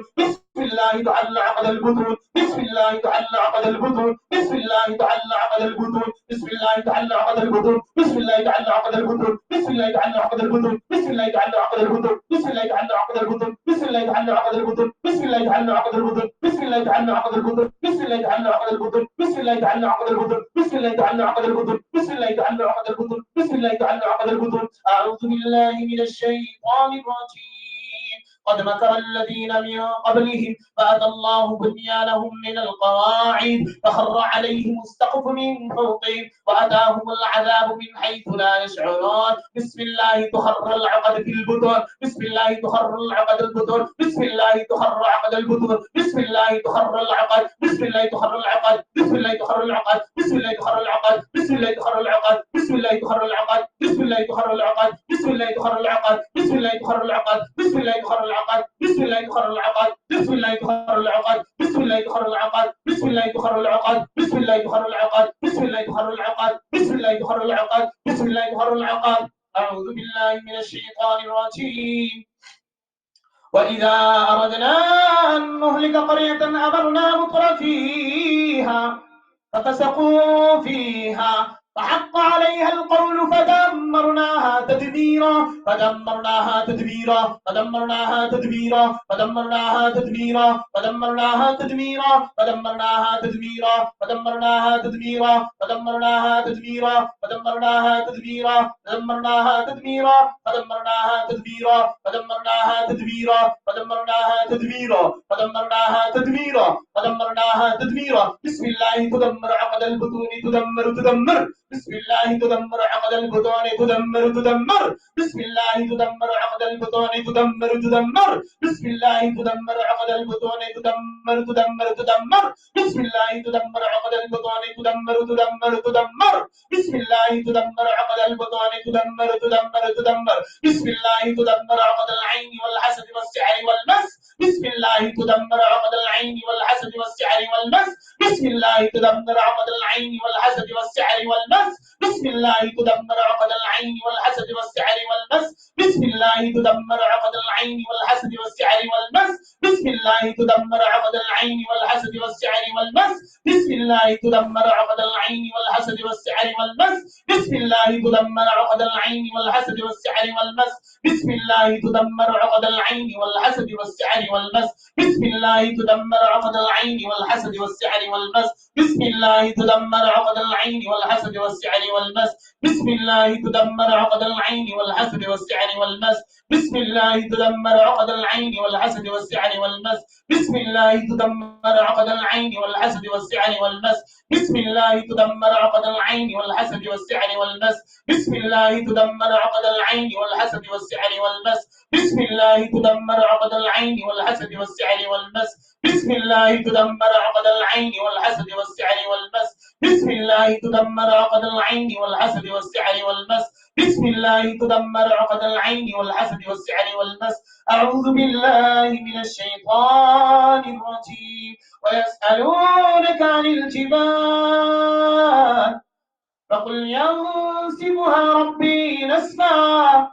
بسم الله تعالى عقد البطون بسم الله تعالى عقد البطون بسم الله تعالى عقد البطون بسم الله تعالى عقد البطون بسم الله تعالى عقد البطون بسم الله تعالى عقد البطون بسم الله تعالى عقد البطون بسم الله تعالى عقد البطون بسم الله تعالى عقد البطون بسم الله تعالى عقد البطون بسم الله تعالى عقد البطون بسم الله تعالى عقد البطون بسم الله تعالى عقد البطون بسم الله تعالى عقد البطون بسم الله تعالى عقد البطون بسم الله تعالى عقد البطون أعوذ بالله من الشيطان الرجيم قد مكر الذين من قبلهم فأتى الله بنيانهم من القواعد فخر عليهم السقف من فوقهم وأتاهم العذاب من حيث لا يشعرون بسم الله تخر العقد في البطون بسم الله تخر العقد البطون بسم الله تخر عقد البطون بسم الله تخر العقد بسم الله تخر العقد بسم الله تخر العقد بسم الله تخر العقد بسم الله تخر العقد بسم الله تخر العقد بسم الله تخر العقد بسم الله تخر العقد بسم الله تخر العقد بسم الله تخر العقد بسم الله تخر العقد بسم الله تخر العقد بسم الله تخر العقد بسم الله تخر العقد بسم الله تخر العقد بسم الله تخر العقد بسم الله تخر العقد بسم الله تخر العقد أعوذ بالله من الشيطان الرجيم وإذا أردنا أن نهلك قرية أمرنا متر فيها ففسقوا فيها فحق عليها القول فدمرناها تدميرا فدمرناها تدميرا فدمرناها تدميرا فدمرناها تدميرا فدمرناها تدميرا فدمرناها تدميرا فدمرناها تدميرا فدمرناها تدميرا فدمرناها تدميرا فدمرناها تدميرا فدمرناها تدميرا فدمرناها تدميرا فدمرناها تدميرا فدمرناها تدميرا فدمرناها تدميرا بسم الله تدمر عقد البطون تدمر بسم الله تدمر عقد البطون تدمر بسم الله تدمر عقد البطون تدمر بسم الله تدمر عقد البطون تدمر بسم الله تدمر عقد البطون تدمر تدمر تدمر بسم الله تدمر عقد البطون تدمر تدمر تدمر بسم الله تدمر عقد العين والحسد والسحر والمس بسم الله تدمر عقد العين والحسد والسحر والمس بسم الله تدمر عقد العين والحسد والسحر والمس بسم الله تدمر عقد العين والحسد والسحر والمس بسم الله تدمر عقد العين والحسد والسحر والمس بسم الله تدمر عقد العين والحسد والسحر والمس بسم الله تدمر عقد العين والحسد والسحر والمس بسم الله تدمر عقد العين والحسد والسحر والمس بسم الله تدمر عقد العين والحسد والسحر والمس بسم الله تدمر عقد العين والحسد والسحر والمس بسم الله تدمر عقد العين والحسد والسحر والمس بسم الله تدمر عقد العين والحسد والسحر والمس بسم الله تدمر عقد العين والحسد والسحر والمس بسم الله تدمر عقد العين والحسد والسحر والمس بسم الله تدمر عقد العين والحسد والسحر والمس بسم الله تدمر عقد العين والحسد والسحر والمس بسم الله تدمر عقد العين والحسد والسحر والمس بسم الله تدمر عقد العين والحسد والسحر والمس بسم الله تدمر عقد العين والحسد والسحر والمس بسم الله تدمر عقد العين والحسد والسحر والمس أعوذ بالله من الشيطان الرجيم ويسألونك عن الجبال فقل ينسفها ربي نسفا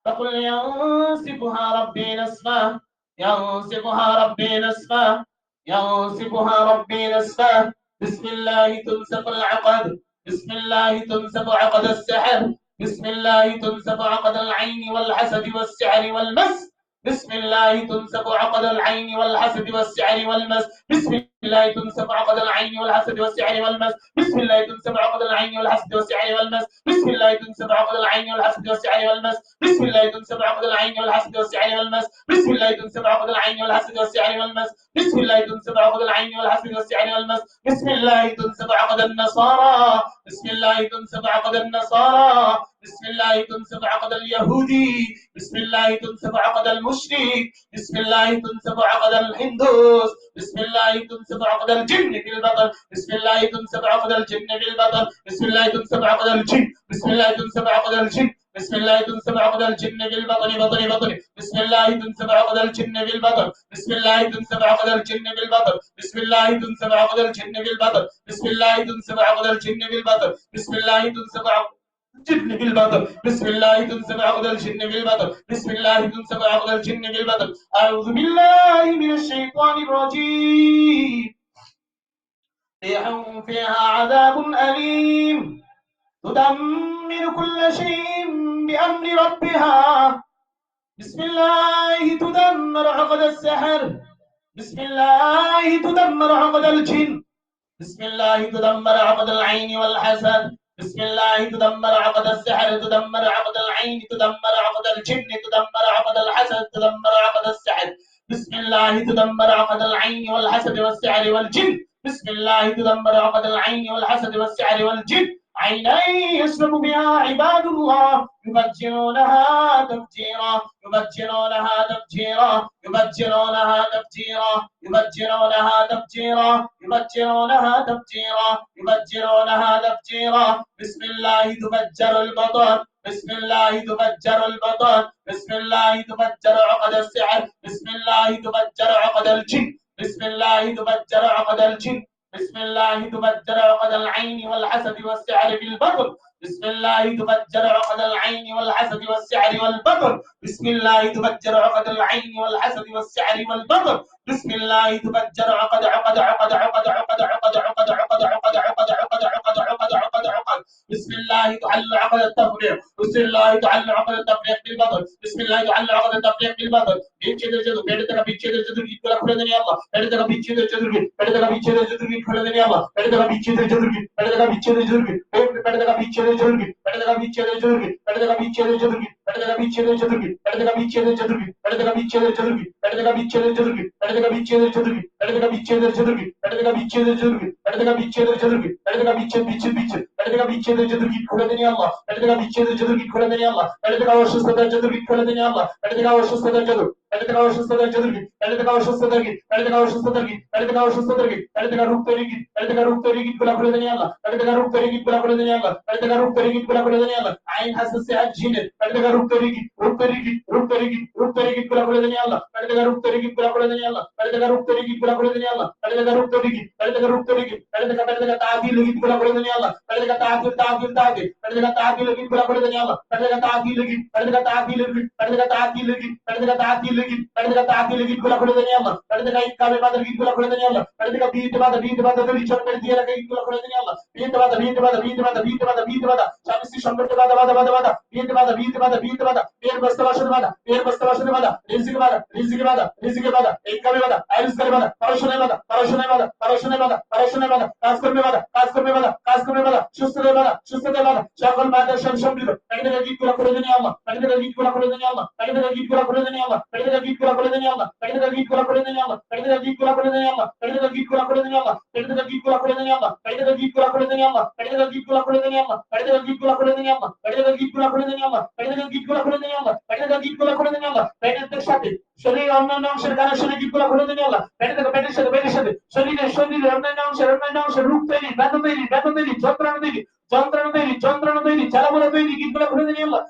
فقل ينسفها ربي نسفا ينسفها ربي نسفا ينسفها ربي نسفا بسم الله تنسف العقد بسم الله تنسف عقد السحر بسم الله تنسف عقد العين والحسد والسحر والمس بسم الله تنسف عقد العين والحسد والسحر والمس بسم الله تنسف عقد العين والحسد والسحر والمس بسم الله تنسف عقد العين والحسد والسحر والمس بسم الله تنسف عقد العين والحسد والسحر والمس بسم الله تنسف عقد العين والحسد والسحر والمس بسم الله تنسف عقد العين والحسد والسحر والمس بسم الله تنسف عقد العين والحسد والسحر والمس بسم الله تنسف عقد النصارى بسم الله تنسف عقد النصارى بسم الله تنسف عقد اليهودي بسم الله تنسف عقد المشرك بسم الله تنسف عقد الهندوس بسم الله تنسف عقد الجن في البطن بسم الله تنسف عقد الجن في البطن بسم الله تنسف عقد الجن بسم الله تنسف عقد الجن بسم الله تنسف عقد الجن في البطن بطن بطن بسم الله تنسف عقد الجن في البطن بسم الله تنسف عقد الجن في البطن بسم الله تنسف عقد الجن في البطن بسم الله تنسف عقد الجن في البطن بسم الله تنسف عقد الجن في البطن بسم الله تنسف عقد الجن في البطن بسم الله تنسف عقد الجن في البطن أعوذ بالله من الشيطان الرجيم ريح فيها عذاب أليم تدمر كل شيء بأمر ربها بسم الله تدمر عقد السحر بسم الله تدمر عقد الجن بسم الله تدمر عقد العين والحسد بسم الله تدمر عقد السحر تدمر عقد العين تدمر عقد الجن تدمر عقد الحسد تدمر عقد السحر بسم الله تدمر عقد العين والحسد والسحر والجن بسم الله تدمر عقد العين والحسد والسحر والجن عينا يشرب بها عباد الله يفجرونها تفجيرا يفجرونها تفجيرا يفجرونها تفجيرا يفجرونها تفجيرا يفجرونها تفجيرا يفجرونها تفجيرا بسم الله تفجر البطن بسم الله تفجر البطن بسم الله تفجر عقد السحر بسم الله تفجر عقد الجن بسم الله تفجر عقد الجن بسم الله تفجر عقد العين والحسد والسحر في البطن بسم الله تفجر عقد العين والحسد والسحر والبطن بسم الله تفجر عقد العين والحسد والسحر والبطن بسم الله تفجر عقد عقد عقد عقد عقد عقد عقد عقد عقد عقد عقد عقد عقد عقد عقد بسم الله تحل عقد التفريق بسم الله تحل عقد التفريق في البطن بسم الله تحل عقد التفريق في البطن بيتشد الجذر بيتك بيتشد الجذر كلا كلا يا الله بيتك بيتشد الجذر بيتك بيتشد الجذر كلا يا الله بيتك بيتشد الجذر بيتك بيتشد الجذر بيتك بيتشد الجذر بيتك بيتشد الجذر بيتك بيتشد الجذر بيتك بيتشد الجذر بيتك بيتشد الجذر بيتك بيتشد الجذر بيتك بيتشد الجذر بيتك بيتشد الجذر بيتك بيتشد الجذر بيتك بيتشد الجذر بيتك بيتشد الجذر بيتك بيتشد بيتشد بيتشد بيتك بيتشد الجذر كلا يا الله بيتك بيتشد الجذر كلا يا الله بيتك অসুস্থতার জন্য বিক্ষোভ দেন আল্লাহ বড় থেকে অসুস্থতার জন্য পেটে থাকা অসুস্থতার চতুর্গিত, পেটে থাকা অসুস্থতার গীত, পেটে থাকা অসুস্থতার গীত, পেটে থাকা অসুস্থতার গীত, পেটে থাকা রূপ তৈরি গীত, পেটে থাকা রূপ তৈরি গীত গুলা খুলে দেন আল্লাহ, পেটে থাকা রূপ তৈরি গীত গুলা খুলে দেন আল্লাহ, পেটে থাকা রূপ তৈরি গীত গুলা খুলে দেন আল্লাহ, আইন হাসাস সিহাত জিনের পেটে থাকা রূপ তৈরি গীত, রূপ তৈরি গীত, রূপ তৈরি গীত, রূপ তৈরি গীত গুলা খুলে দেন আল্লাহ, পেটে থাকা রূপ তৈরি গীত গুলা খুলে দেন আল্লাহ, পেটে থাকা রূপ তৈরি গীত গুলা খুলে দেন আল্লাহ, পেটে থাকা রূপ তৈরি গীত, পেটে থাকা রূপ তৈরি গীত, পেটে থাকা তাআদিল গীত গুলা খুলে দেন আল্লাহ, পেটে থাকা তাআদিল তাআদিল তাআদিল, পেটে থাকা তাআদিল গীত গুলা খুলে দেন আল্লাহ, পেটে থাকা তাআদিল গীত, পেটে থাকা তাআদিল গীত, পেটে থাকা তাআদিল গীত, পেটে থাকা তাআদিল গীত, পেটে থাকা তাআদিল গীত গুলা খুলে দেন আল্লাহ, পেটে থাকা ইকামে বাদার গীত গুলা খুলে দেন আল্লাহ, পেটে থাকা বিয়েতে বাদা দড়ি চড় করে দিয়ে রাখা গীত গুলা খুলে দেন আল্লাহ, বিয়েতে বাদা বিয়েতে বাদা স্বামী স্ত্রী সম্পর্ক বাদা বাদা বাদা বাদা বিয়েতে বাদা বিয়ের বাস্তবাসন বাদা বিয়ের বাস্তবাসন বাদা রিজিকে বাদা ইনকামে বাদা আইরিস করে বাদা পড়াশোনায় বাদা কাজকর্মে বাদা সুস্থতায় বাদা সকল বাধার সম্মিলিত পেটে গীত গুলা করে দেন আল্লাহ, পেটে গীত গুলা করে দেন আল্লাহ, পেটে গীত গুলা করে দেন আল্লাহ, পেটে গীত গুলা করে দেন আল্লাহ, পেটে গীত গুলা করে দেন আল্লাহ, পেটে গীত গুলা করে দেন আল্লাহ, পেটে গীত গুলা করে দেন আল্লাহ, পেটে গীত গুলা করে দেন আল্লাহ, পেটে গীত গুলা করে দেন আল্লাহ, পেটে গীত গুলা করে দেন আল্লাহ, পেটে গীত গুলা করে দেন আল্লাহ, পেটে গীত গুলা করে দেন আল্লাহ, পেটে গীত গুলা করে দেন আল্লাহ, পেটে গীত গুলা করে দেন আল্লাহ, পেটের সাথে শরীরের অন্যান্য অংশের কানেকশনে গীত গুলা করে দেন আল্লাহ, পেটের সাথে শরীরের অন্যান্য অংশের রূপ তৈরি ব্যথা তৈরি যন্ত্রণা তৈরি চালাবলা তৈরি গীতগুলো খুলে দেন আল্লাহ,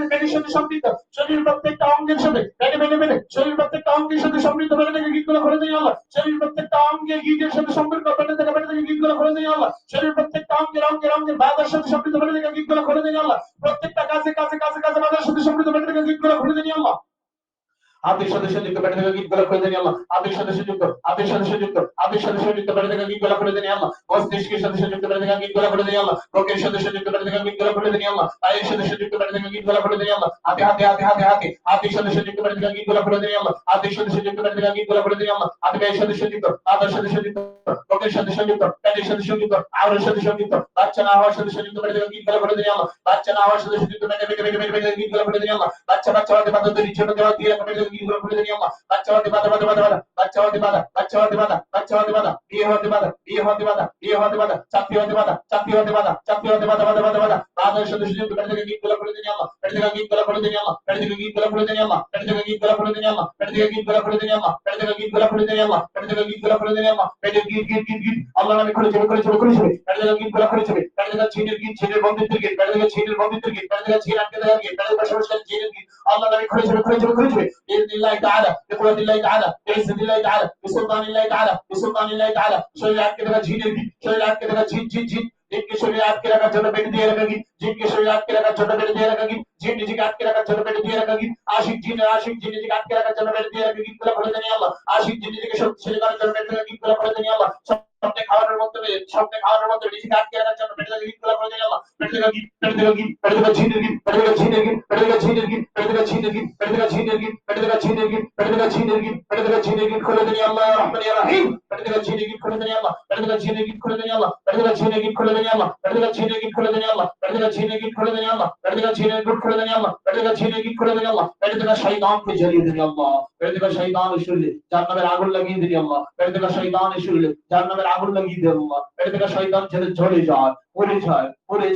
পেটের সাথে সম্পৃক্ত শরীরের প্রত্যেকটা অঙ্গের সাথে শরীর প্রত্যেকটা অঙ্গের সাথে সম্পৃক্ত পেটে থেকে গীতগুলো খুলে দেন আল্লাহ, শরীর প্রত্যেকটা অঙ্গের গীতের সাথে সম্পর্ক পেটে থেকে গীতগুলো খুলে দেন আল্লাহ, শরীর প্রত্যেকটা অঙ্গের বাধার সাথে সম্পৃক্ত পেটে থেকে গীতগুলো খুলে দেন আল্লাহ, প্রত্যেকটা কাজে বাধার সাথে সম্পৃক্ত পেটে থেকে গীতগুলো খুলে দেন আল্লাহ, আদের সাথে সংযুক্ত পেটে থেকে গীত গলা করে দেন আল্লাহ, আদের সাথে সংযুক্ত পেটে থেকে গীত গলা করে দেন আল্লাহ, মস্তিষ্কের সাথে সংযুক্ত পেটে থেকে গীত গলা করে দেন আল্লাহ, রোগের সাথে সংযুক্ত পেটে থেকে গীত গলা করে দেন আল্লাহ, পায়ের সাথে সংযুক্ত পেটে থেকে গীত গলা করে দেন আল্লাহ, হাতের সাথে সংযুক্ত পেটে থেকে গীত গলা করে দেন আল্লাহ, হাতের সাথে সংযুক্ত পেটে থেকে গীত গলা করে দেন আল্লাহ, হাতের পায়ের সাথে সংযুক্ত আদার সাথে সংযুক্ত রোগের সাথে সংযুক্ত পেটের সাথে সংযুক্ত আওরের সাথে সংযুক্ত বাচ্চা না হওয়ার সাথে সংযুক্ত পেটে থেকে গীত গলা করে দেন আল্লাহ, বাচ্চা না হওয়ার সাথে সংযুক্ত পেটে গীত গলা করে দেন আল্লাহ, বাচ্চা হতে বাধা তৈরি ছোট দেওয়া দিয়ে পেটে থেকে গীত গলা করে দেন আল্লাহ, বাচ্চা হতে বাধা বিয়ে হতে বাধা চাকরি হতে বাধা বাধার সাথে সুযোগ পেটে থেকে গীত গলা করে দেন আল্লাহ, পেটে থেকে গীত গলা করে দেন আল্লাহ, পেটে থেকে গীত গলা করে দেন আল্লাহ, পেটে থেকে গীত গলা করে দেন আল্লাহ, পেটে থেকে গীত গলা করে দেন আল্লাহ, পেটে থেকে গীত গলা করে দেন আল্লাহ, পেটে থেকে গীত গলা করে দেন আল্লাহ, পেটে গীত আল্লাহ নামে খুলে যাবে পেটে থেকে গীত গলা করে যাবে পেটে থেকে ছিনের বন্ধুত্বের গীত পেটে থেকে ছিন আটকে দেওয়ার গীত পেটে থেকে সমস্যা ছিনের গীত আল্লাহ নামে খুলে যাবে বিল্লাহি তাআলা বিকুওয়াতিল্লাহি তাআলা বিইজ্জাতিল্লাহি তাআলা বিসুলতানিল্লাহি তাআলা শরীরে আটকে থাকা ঝিনের গীত শরীরে আটকে থাকা ঝিন জিনকে শরীরে আটকে রাখার জন্য পেটে দিয়ে রাখা গীত জিনকে শরীরে আটকে রাখার জন্য পেটে দিয়ে রাখা গীত জিন নিজেকে আটকে রাখার জন্য পেটে দিয়ে রাখা গীত আশিক জিন নিজেকে আটকে রাখার জন্য পেটে দিয়ে রাখা গীতগুলো করে দেন আল্লাহ, আশিক জিন নিজেকে শক্তিশালী করার জন্য পেটে থেকে গীতগুলো করে দেন আল্লাহ, স্বপ্নে খাওয়ানোর মধ্যে নিজেকে আটকে রাখার জন্য পেটে থেকে গীতগুলো করে দেন আল্লাহ, পেটে থেকে ঝিনের গীত পেটে থেকে ঝিনের গীত পেটে থেকে ঝিনের গীত পেটে থেকে ঝিনের গীত পেটে থেকে ঝিনের গীত পেটে থেকে ঝিনের গীত পেটে থেকে ঝিনের গীত পেটে থেকে ঝিনের গীত খুলে দেন আল্লাহ রহমান ইয়া রহিম পেটে থেকে ঝিনের গীত খুলে দেন আল্লাহ, পেটে থেকে ঝিনের গীত খুলে দেন আল্লাহ, পেটে থেকে ঝিনের গীত খুলে দেন আল্লাহ, পেটে থেকে ঝিনের গীত খুলে দেন আল্লাহ, পেটে থেকে ঝিনের গীত খুলে দেন আল্লাহ, পেটে থেকে ঝিনের গীত খুলে দেন আল্লাহ, পেটে থেকে ঝিনের গীত খুলে দেন আল্লাহ, পেটে থেকে শয়তানকে জ্বালিয়ে দেন আল্লাহ, পেটে থেকে শয়তান শুনলে জাহান্নামের আগুন লাগিয়ে দেন আল্লাহ, পেটে থেকে শয়তান শুনলে জাহান্নামের আগুন লাগিয়ে দেন আল্লাহ, পেটে থেকে শয়তান জ্বলে যায় পড়ে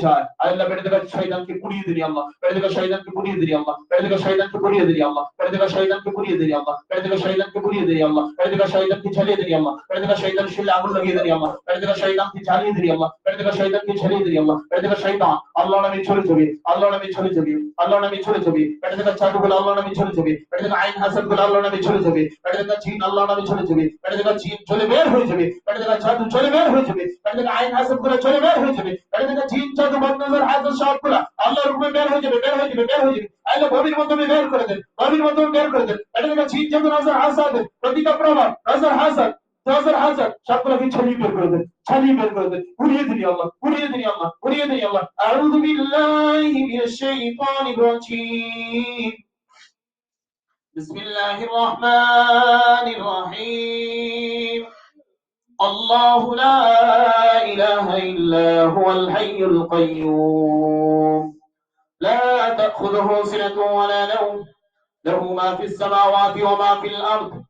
যায় আল্লাহ, পেটে থেকে শয়তানকে পুড়িয়ে দেন আল্লাহ, পেটে থেকে শয়তানকে পুড়িয়ে দেন আল্লাহ, পেটে থেকে শয়তানকে পুড়িয়ে দেন আল্লাহ, পেটে থেকে শয়তানকে পুড়িয়ে দেন আল্লাহ, পেটে থেকে শয়তানকে পুড়িয়ে দেন আল্লাহ, পেটে থেকে শয়তানকে জ্বালিয়ে দেন আল্লাহ, পেটে থেকে শয়তান শুনলে আগুন লাগিয়ে দেন আল্লাহ, পেটে থেকে শয়তানকে জ্বালিয়ে দেন আল্লাহ, পেটে থেকে শয়তানকে জ্বালিয়ে দেন আল্লাহ, পেটে থেকে শয়তান আল্লাহর নামে চলে যাবে আল্লাহর নামে চলে যাবে আল্লাহর নামে চলে যাবে, পেটে থেকে চাটুগুলো আল্লাহর নামে চলে যাবে, পেটে থেকে আইন হাসানগুলো আল্লাহর নামে চলে যাবে, পেটে থেকে জিন আল্লাহর নামে চলে যাবে, পেটে থেকে জিন চলে বের হয়ে যাবে, পেটে থেকে জাদু চলে বের হয়ে যাবে, পেটে থেকে আইন হাসানগুলো চলে বের হয়ে যাবে, পেটে থেকে জিন জাদু বদনজর হাজার সবগুলো আল্লাহর হুকুমে বের হয়ে যাবে আল্লাহ নবীর মাধ্যমে বের করে দেন পেটে থেকে জিন জাদু নজর হাসাদ প্রতিকা প্রভাব নজর হাসাদ সবগুলোকে ছাড়িয়ে বের করে দেন উড়িয়ে দিন আল্লাহ আউযু বিল্লাহি মিনাশ শাইতানির রাজীম বিসমিল্লাহির রহমানির রহিম الله لا إله إلا هو الحي القيوم لا تأخذه سنة ولا نوم له ما في السماوات وما في الأرض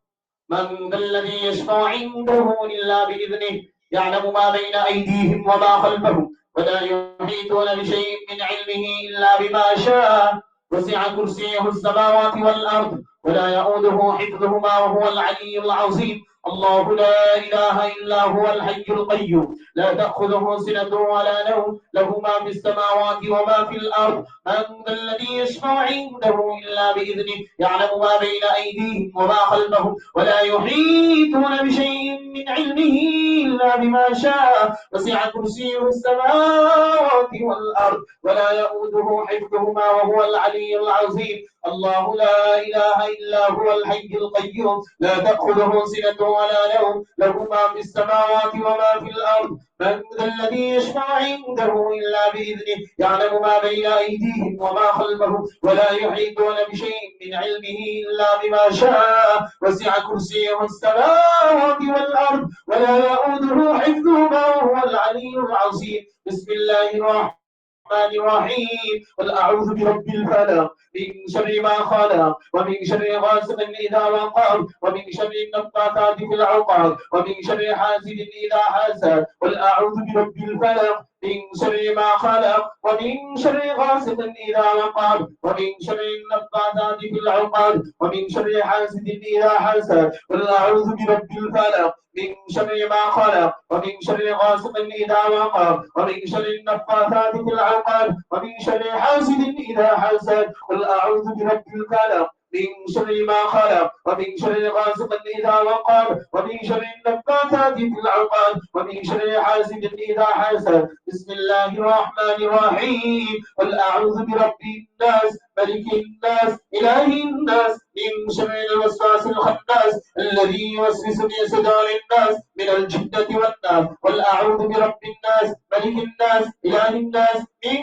من ذا الذي يشفع عنده إلا بإذنه يعلم ما بين أيديهم وما خلفهم ولا يحيطون بشيء من علمه إلا بما شاء وسع كرسيه السماوات والأرض ولا يؤوده حفظهما وهو العلي العظيم. الله لا إله إلا هو الحي القيوم لا تأخذه سنة ولا نوم له ما في السماوات وما في الأرض. من ذا الذي يشفع عنده إلا بإذنه يعلم ما بين أيديهم وما خلفهم ولا يحيطون بشيء من علمه إلا بما شاء. وسع كرسيه السماوات والأرض ولا يؤوده حفظهما وهو العلي العظيم. الله لا إله إلا هو الحي القيوم لا تأخذه سنة ولا نوم له ما في السماوات وما في الأرض. من ذا الذي يشفع عنده إلا بإذنه يعلم ما بين أيديهم وما خلفهم ولا يحيطون بشيء من علمه إلا بما شاء. وسع كرسيه السماوات والأرض ولا يؤوده حفظهما وهو العلي العظيم. بسم الله الرحمن الرحيم. قل أعوذ برب الفلق من شر ما خلق ومن شر غاسق إذا وقب ومن شر النفاثات في العقد ومن شر حاسد إذا حسد. قل أعوذ برب الفلق من شر ما خلق ومن شر غاسق إذا وقب ومن شر النفاثات في العقد ومن شر حاسد إذا حسد. قل أعوذ برب الفلق من شر ما خلق ومن شر غاسق إذا وقب ومن شر النفاثات في العقد ومن شر حاسد إذا حسد. قل أعوذ برب الفلق من شر ما خلق ومن شر غاسق إذا وقب ومن شر النفاثات في العقد ومن شر حاسد إذا حسد. بسم الله الرحمن الرحيم. قل أعوذ برب الناس ملك الناس إله الناس من شر الوسواس الخناس الذي يوسوس في صدور الناس من الجنة والناس. قل أعوذ برب الناس ملك الناس إله الناس من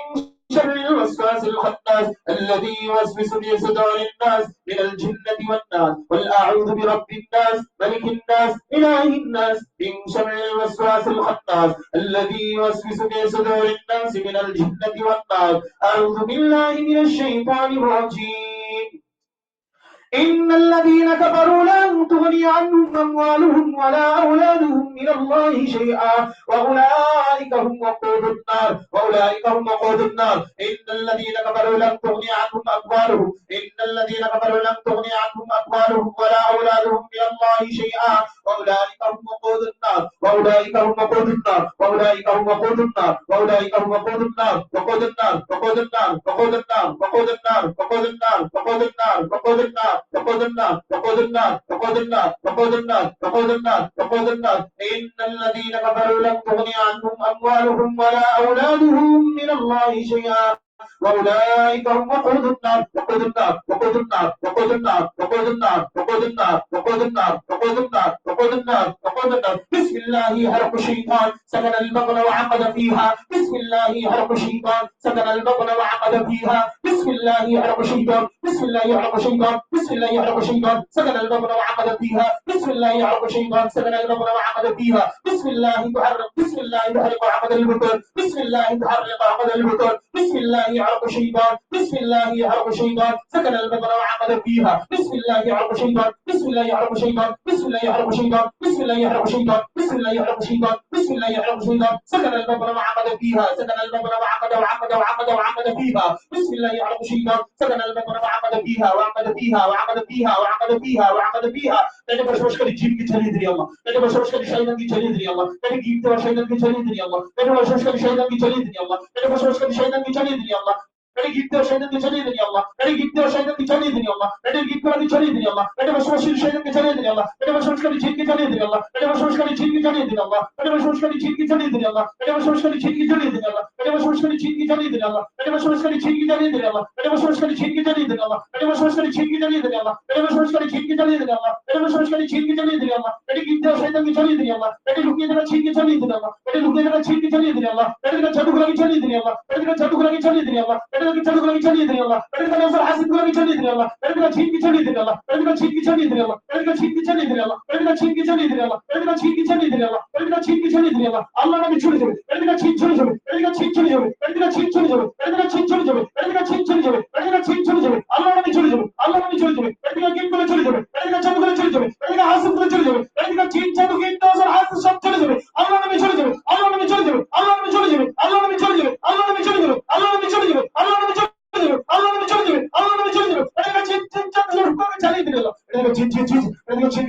شر الوسواس الخناس الذي يوسوس في صدور الناس من الجنة والناس. قل أعوذ برب الناس ملك الناس إله الناس من شر الوسواس الخناس الذي يوسوس في صدور الناس من الجنة والناس. أعوذ بالله من الشيطان الرجيم. إن الذين كفروا لن تغني عنهم أموالهم ولا أولادهم من الله شيئا وأولئك هم وقود النار وأولئك هم وقود النار. إن الذين كفروا لن تغني عنهم أموالهم إن الذين كفروا لن تغني عنهم أموالهم ولا أولادهم من الله شيئا وأولئك هم وقود النار وأولئك هم وقود النار وأولئك هم وقود النار وأولئك هم وقود النار وقود النار وقود النار وقود النار وقود النار وقود النار وقود النار وقود النار وقود النار وقود النار وقود النار وقود النار وقود النار وقود النار. إن الذين كفروا لن تغني عنهم أموالهم ولا أولادهم من الله شيئا وأولئك هم وقود النار وقود النار وقود النار وقود النار وقود النار وقود النار وقود النار وقود النار وقود النار وقود النار. بسم الله حرق الشيطان سكن البطن وعقد فيها. بسم الله حرق الشيطان سكن البطن وعقد فيها. بسم الله حرق الشيطان بسم الله حرق الشيطان بسم الله حرق الشيطان سكن البطن وعقد فيها. بسم الله حرق الشيطان سكن البطن وعقد فيها. بسم الله تحرق بسم الله تحرق عقد البطن بسم الله تحرق عقد البطن. بسم الله يعرق الشيطان بسم الله يعرق الشيطان سكن البطن وعقد فيها. بسم الله يعرق الشيطان بسم الله يعرق الشيطان بسم الله يعرق الشيطان بسم الله يعرق الشيطان بسم الله يعرق الشيطان بسم الله يعرق الشيطان سكن البطن وعقد فيها. سكن البطن وعقد فيها. بسم الله يعرق الشيطان سكن البطن وعقد فيها وعقد فيها وعقد فيها وعقد فيها وعقد فيها. मैंने बशवश कर जीव की चली दी अल्लाह मैंने बशवश कर शैतान की चली दी अल्लाह मैंने गीत और शैतान की चली दी अल्लाह मैंने बशवश कर शैतान की चली दी अल्लाह मैंने बशवश कर शैतान की चली दी अल्लाह मैंने गीत और शैतान की चली दी अल्लाह मैंने गीत और शैतान की चली दी अल्लाह मैंने गीत और चली दी अल्लाह मैंने बशवश कर शैतान की चली दी अल्लाह मैंने बशवश कर जीव की चली दी अल्लाह मैंने बशवश कर जीव की चली दी अल्लाह मैंने बशवश कर जीव की चली दी अल्लाह मैंने बशवश कर जीव की चली दी अल्लाह मैंने बशवश कर जीव की चली दी अल्लाह मैंने बशवश कर जीव की चली दी अल्लाह मैंने बशवश कर जीव की चली दी अल्लाह मैंने बशवश कर जीव की चली दी अल्लाह मैंने बशवश कर जीव की चली दी अल्लाह मैंने बशवश कर जीव की चली दी अल्लाह मैंने गीत और शैतान की चली दी अल्लाह मैंने लुकी जगह छीन की चली दी अल्लाह मैंने लुकी जगह छीन की चली दी अल्लाह मैंने जादू गुला की चली दी अल्लाह मैंने जादू गुला की चली दी अल्लाह मैंने जादू गुला की चली दी अल्लाह मैंने नजर हासिद गुला की चली दी अल्लाह मैंने छीन की चली दी अल्लाह मैंने छीन की चली दी अल्लाह मैंने छीन की चली दी अल्लाह मैंने छीन की चली दी अल्लाह मैंने छीन की चली दी अल्लाह मैंने छीन की चली दी अल्लाह আল্লাহ নামে চলে যাবে মেডিকেল ছিট চলে যাবে মেডিকেল ছিট চলে যাবে মেডিকেল ছিট চলে যাবে মেডিকেল ছিট চলে যাবে মেডিকেল ছিট চলে যাবে মেডিকেল ছিট চলে যাবে আল্লাহ নামে চলে যাবে আল্লাহ নামে চলে যাবে মেডিকেল গেম করে চলে যাবে মেডিকেল চালু করে চলে যাবে মেডিকেল হাসিল করে চলে যাবে মেডিকেল ছিট চালু গেম নজর হাসিল সব চলে যাবে আল্লাহ নামে চলে যাবে আল্লাহ নামে চলে যাবে আল্লাহ নামে চলে যাবে আল্লাহ নামে চলে যাবে আল্লাহ নামে চলে যাবে আল্লাহ নামে চলে যাবে আল্লাহ নামে চলে যাবে আল্লাহ নামে চলে যাবে আল্লাহ নামে চলে যাবে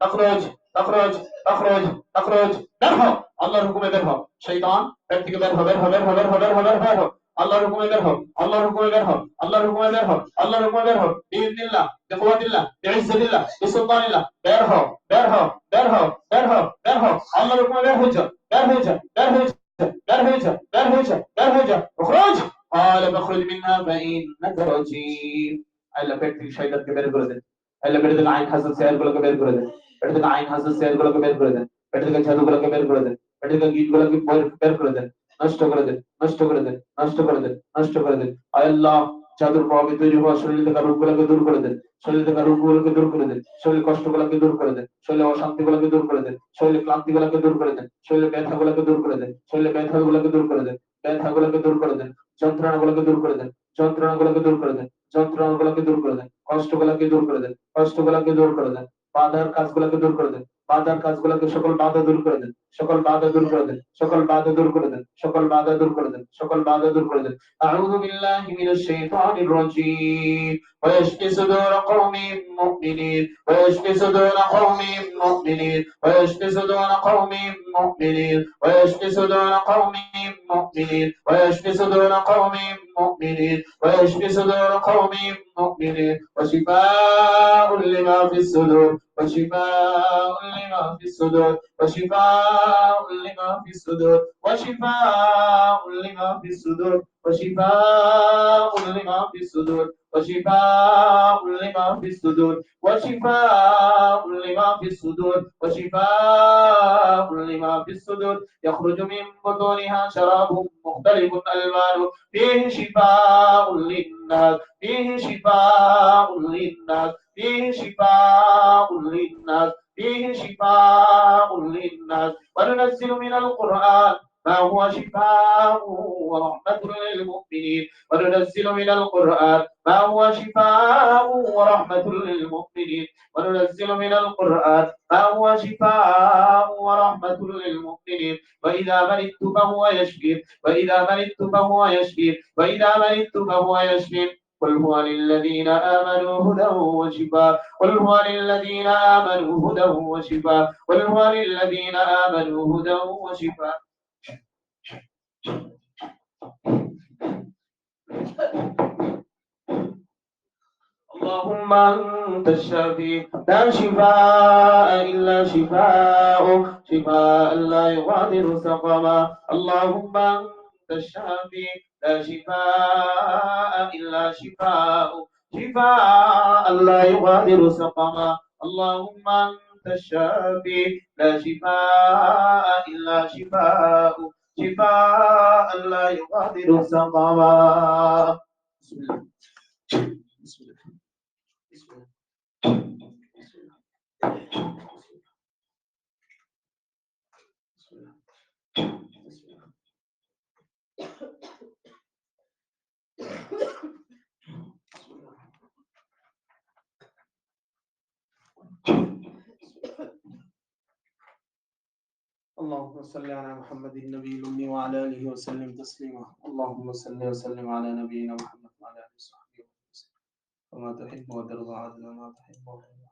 تخرج تخرج تخرج تخرج বের হও আল্লাহর হুকুমে বের হও শয়তান পেট থেকে বের হও বের হও বের হও বের হও বের হও বের হও আল্লাহর হুকুমে বের হও আল্লাহর হুকুমে বের হও আল্লাহর হুকুমে বের হও আল্লাহর হুকুমে বের হও বিইذنিল্লাহ বিকুওয়াতিল্লাহ বিইজ্জাতিল্লাহ বিসুলতানিল্লাহ বের হও বের হও বের হও বের হও বের হও আল্লাহর হুকুমে বের হয়ে যাও বের হয়ে যাও বের হয়ে যাও বের হয়ে যাও বের হয়ে যাও বের হয়ে যাও اخرج قال فاخرج منها فإنك رجيم আল্লাহ পেট থেকে শয়তানকে বের করে দেন আল্লাহ পেট থেকে আইন হাসাদ সিয়ারগুলোকে বের করে দেন পেট থেকে আইন হাসাদ সিয়ারগুলোকে বের করে দেন পেট থেকে জাদুগুলোকে বের করে দেন পেট থেকে গিটগুলোকে বের করে দেন নষ্ট করে দেন নষ্ট করে দেন নষ্ট করে দেন নষ্ট করে দেন আল্লাহ জাদুর প্রভাবে তৈরি হওয়া শরীর থেকে রোগগুলোকে দূর করে দেন শরীর থেকে রোগগুলোকে দূর করে দেন শরীর কষ্টগুলোকে দূর করে দেন শরীরে অশান্তিগুলোকে দূর করে দেন শরীরে ক্লান্তিগুলোকে দূর করে দেন শরীরে ব্যথাগুলোকে দূর করে দেন শরীরে ব্যথাগুলোকে দূর করে দেন ব্যথাগুলোকে দূর করে দেন যন্ত্রণাগুলোকে দূর করে দেন যন্ত্রণাগুলোকে দূর করে দেন যন্ত্রণাগুলোকে দূর করে দেন কষ্টগুলোকে দূর করে দেন কষ্টগুলোকে দূর করে দেন বাধার কাজগুলোকে দূর করে দেন বাধার কাজগুলোকে সকল বাধা দূর করে দেন সকল বাধা দূর করে দেন সকল বাধা দূর করে দেন সকল বাধা দূর করে দেন সকল বাধা দূর করে দেন আউযু বিল্লাহি মিনাশ শাইতানির রাজীম ويشفي صدور قوم مؤمنين ويشفي صدور قوم مؤمنين ويشفي صدور قوم مؤمنين ويشفي صدور قوم مؤمنين ويشفي صدور قوم مؤمنين ويشفي صدور قوم مؤمنين وشفاء لما في الصدور وشفاء لما في الصدور وشفاء لما في الصدور وشفاء لما في الصدور وشفاء لما في الصدور وشفاء لما في الصدور وشفاء لما في الصدور وشفاء لما في الصدور يخرج من بطونها شراب مختلف ألوانه فيه شفاء للناس فيه شفاء للناس فيه شفاء للناس فيه شفاء للناس وننزل من القرآن ما هو شفاء ورحمة للمؤمنين وننزل من القرآن ما هو شفاء ورحمة للمؤمنين وننزل من القرآن ما هو شفاء ورحمة للمؤمنين وإذا مرضت فهو يشفي وإذا مرضت فهو يشفي وإذا مرضت فهو يشفي قل هو للذين آمنوا هدى وشفاء قل هو للذين آمنوا هدى وشفاء قل هو للذين آمنوا هدى وشفاء اللهم أنت الشافي لا شفاء إلا شفاءك شفاء لا يغادر سقما اللهم أنت الشافي لا شفاء إلا شفاءك شفاء لا يغادر سقما اللهم أنت الشافي لا شفاء إلا شفاءك شفاء لا يغادر سقما بسم الله بسم الله اللهم صل على محمد النبي الأمي وعلى آله وسلم تسليما اللهم صل وسلم على نبينا محمد وعلى آله وصحبه وسلم وما تحب وترضى عدل ما تحب وترضى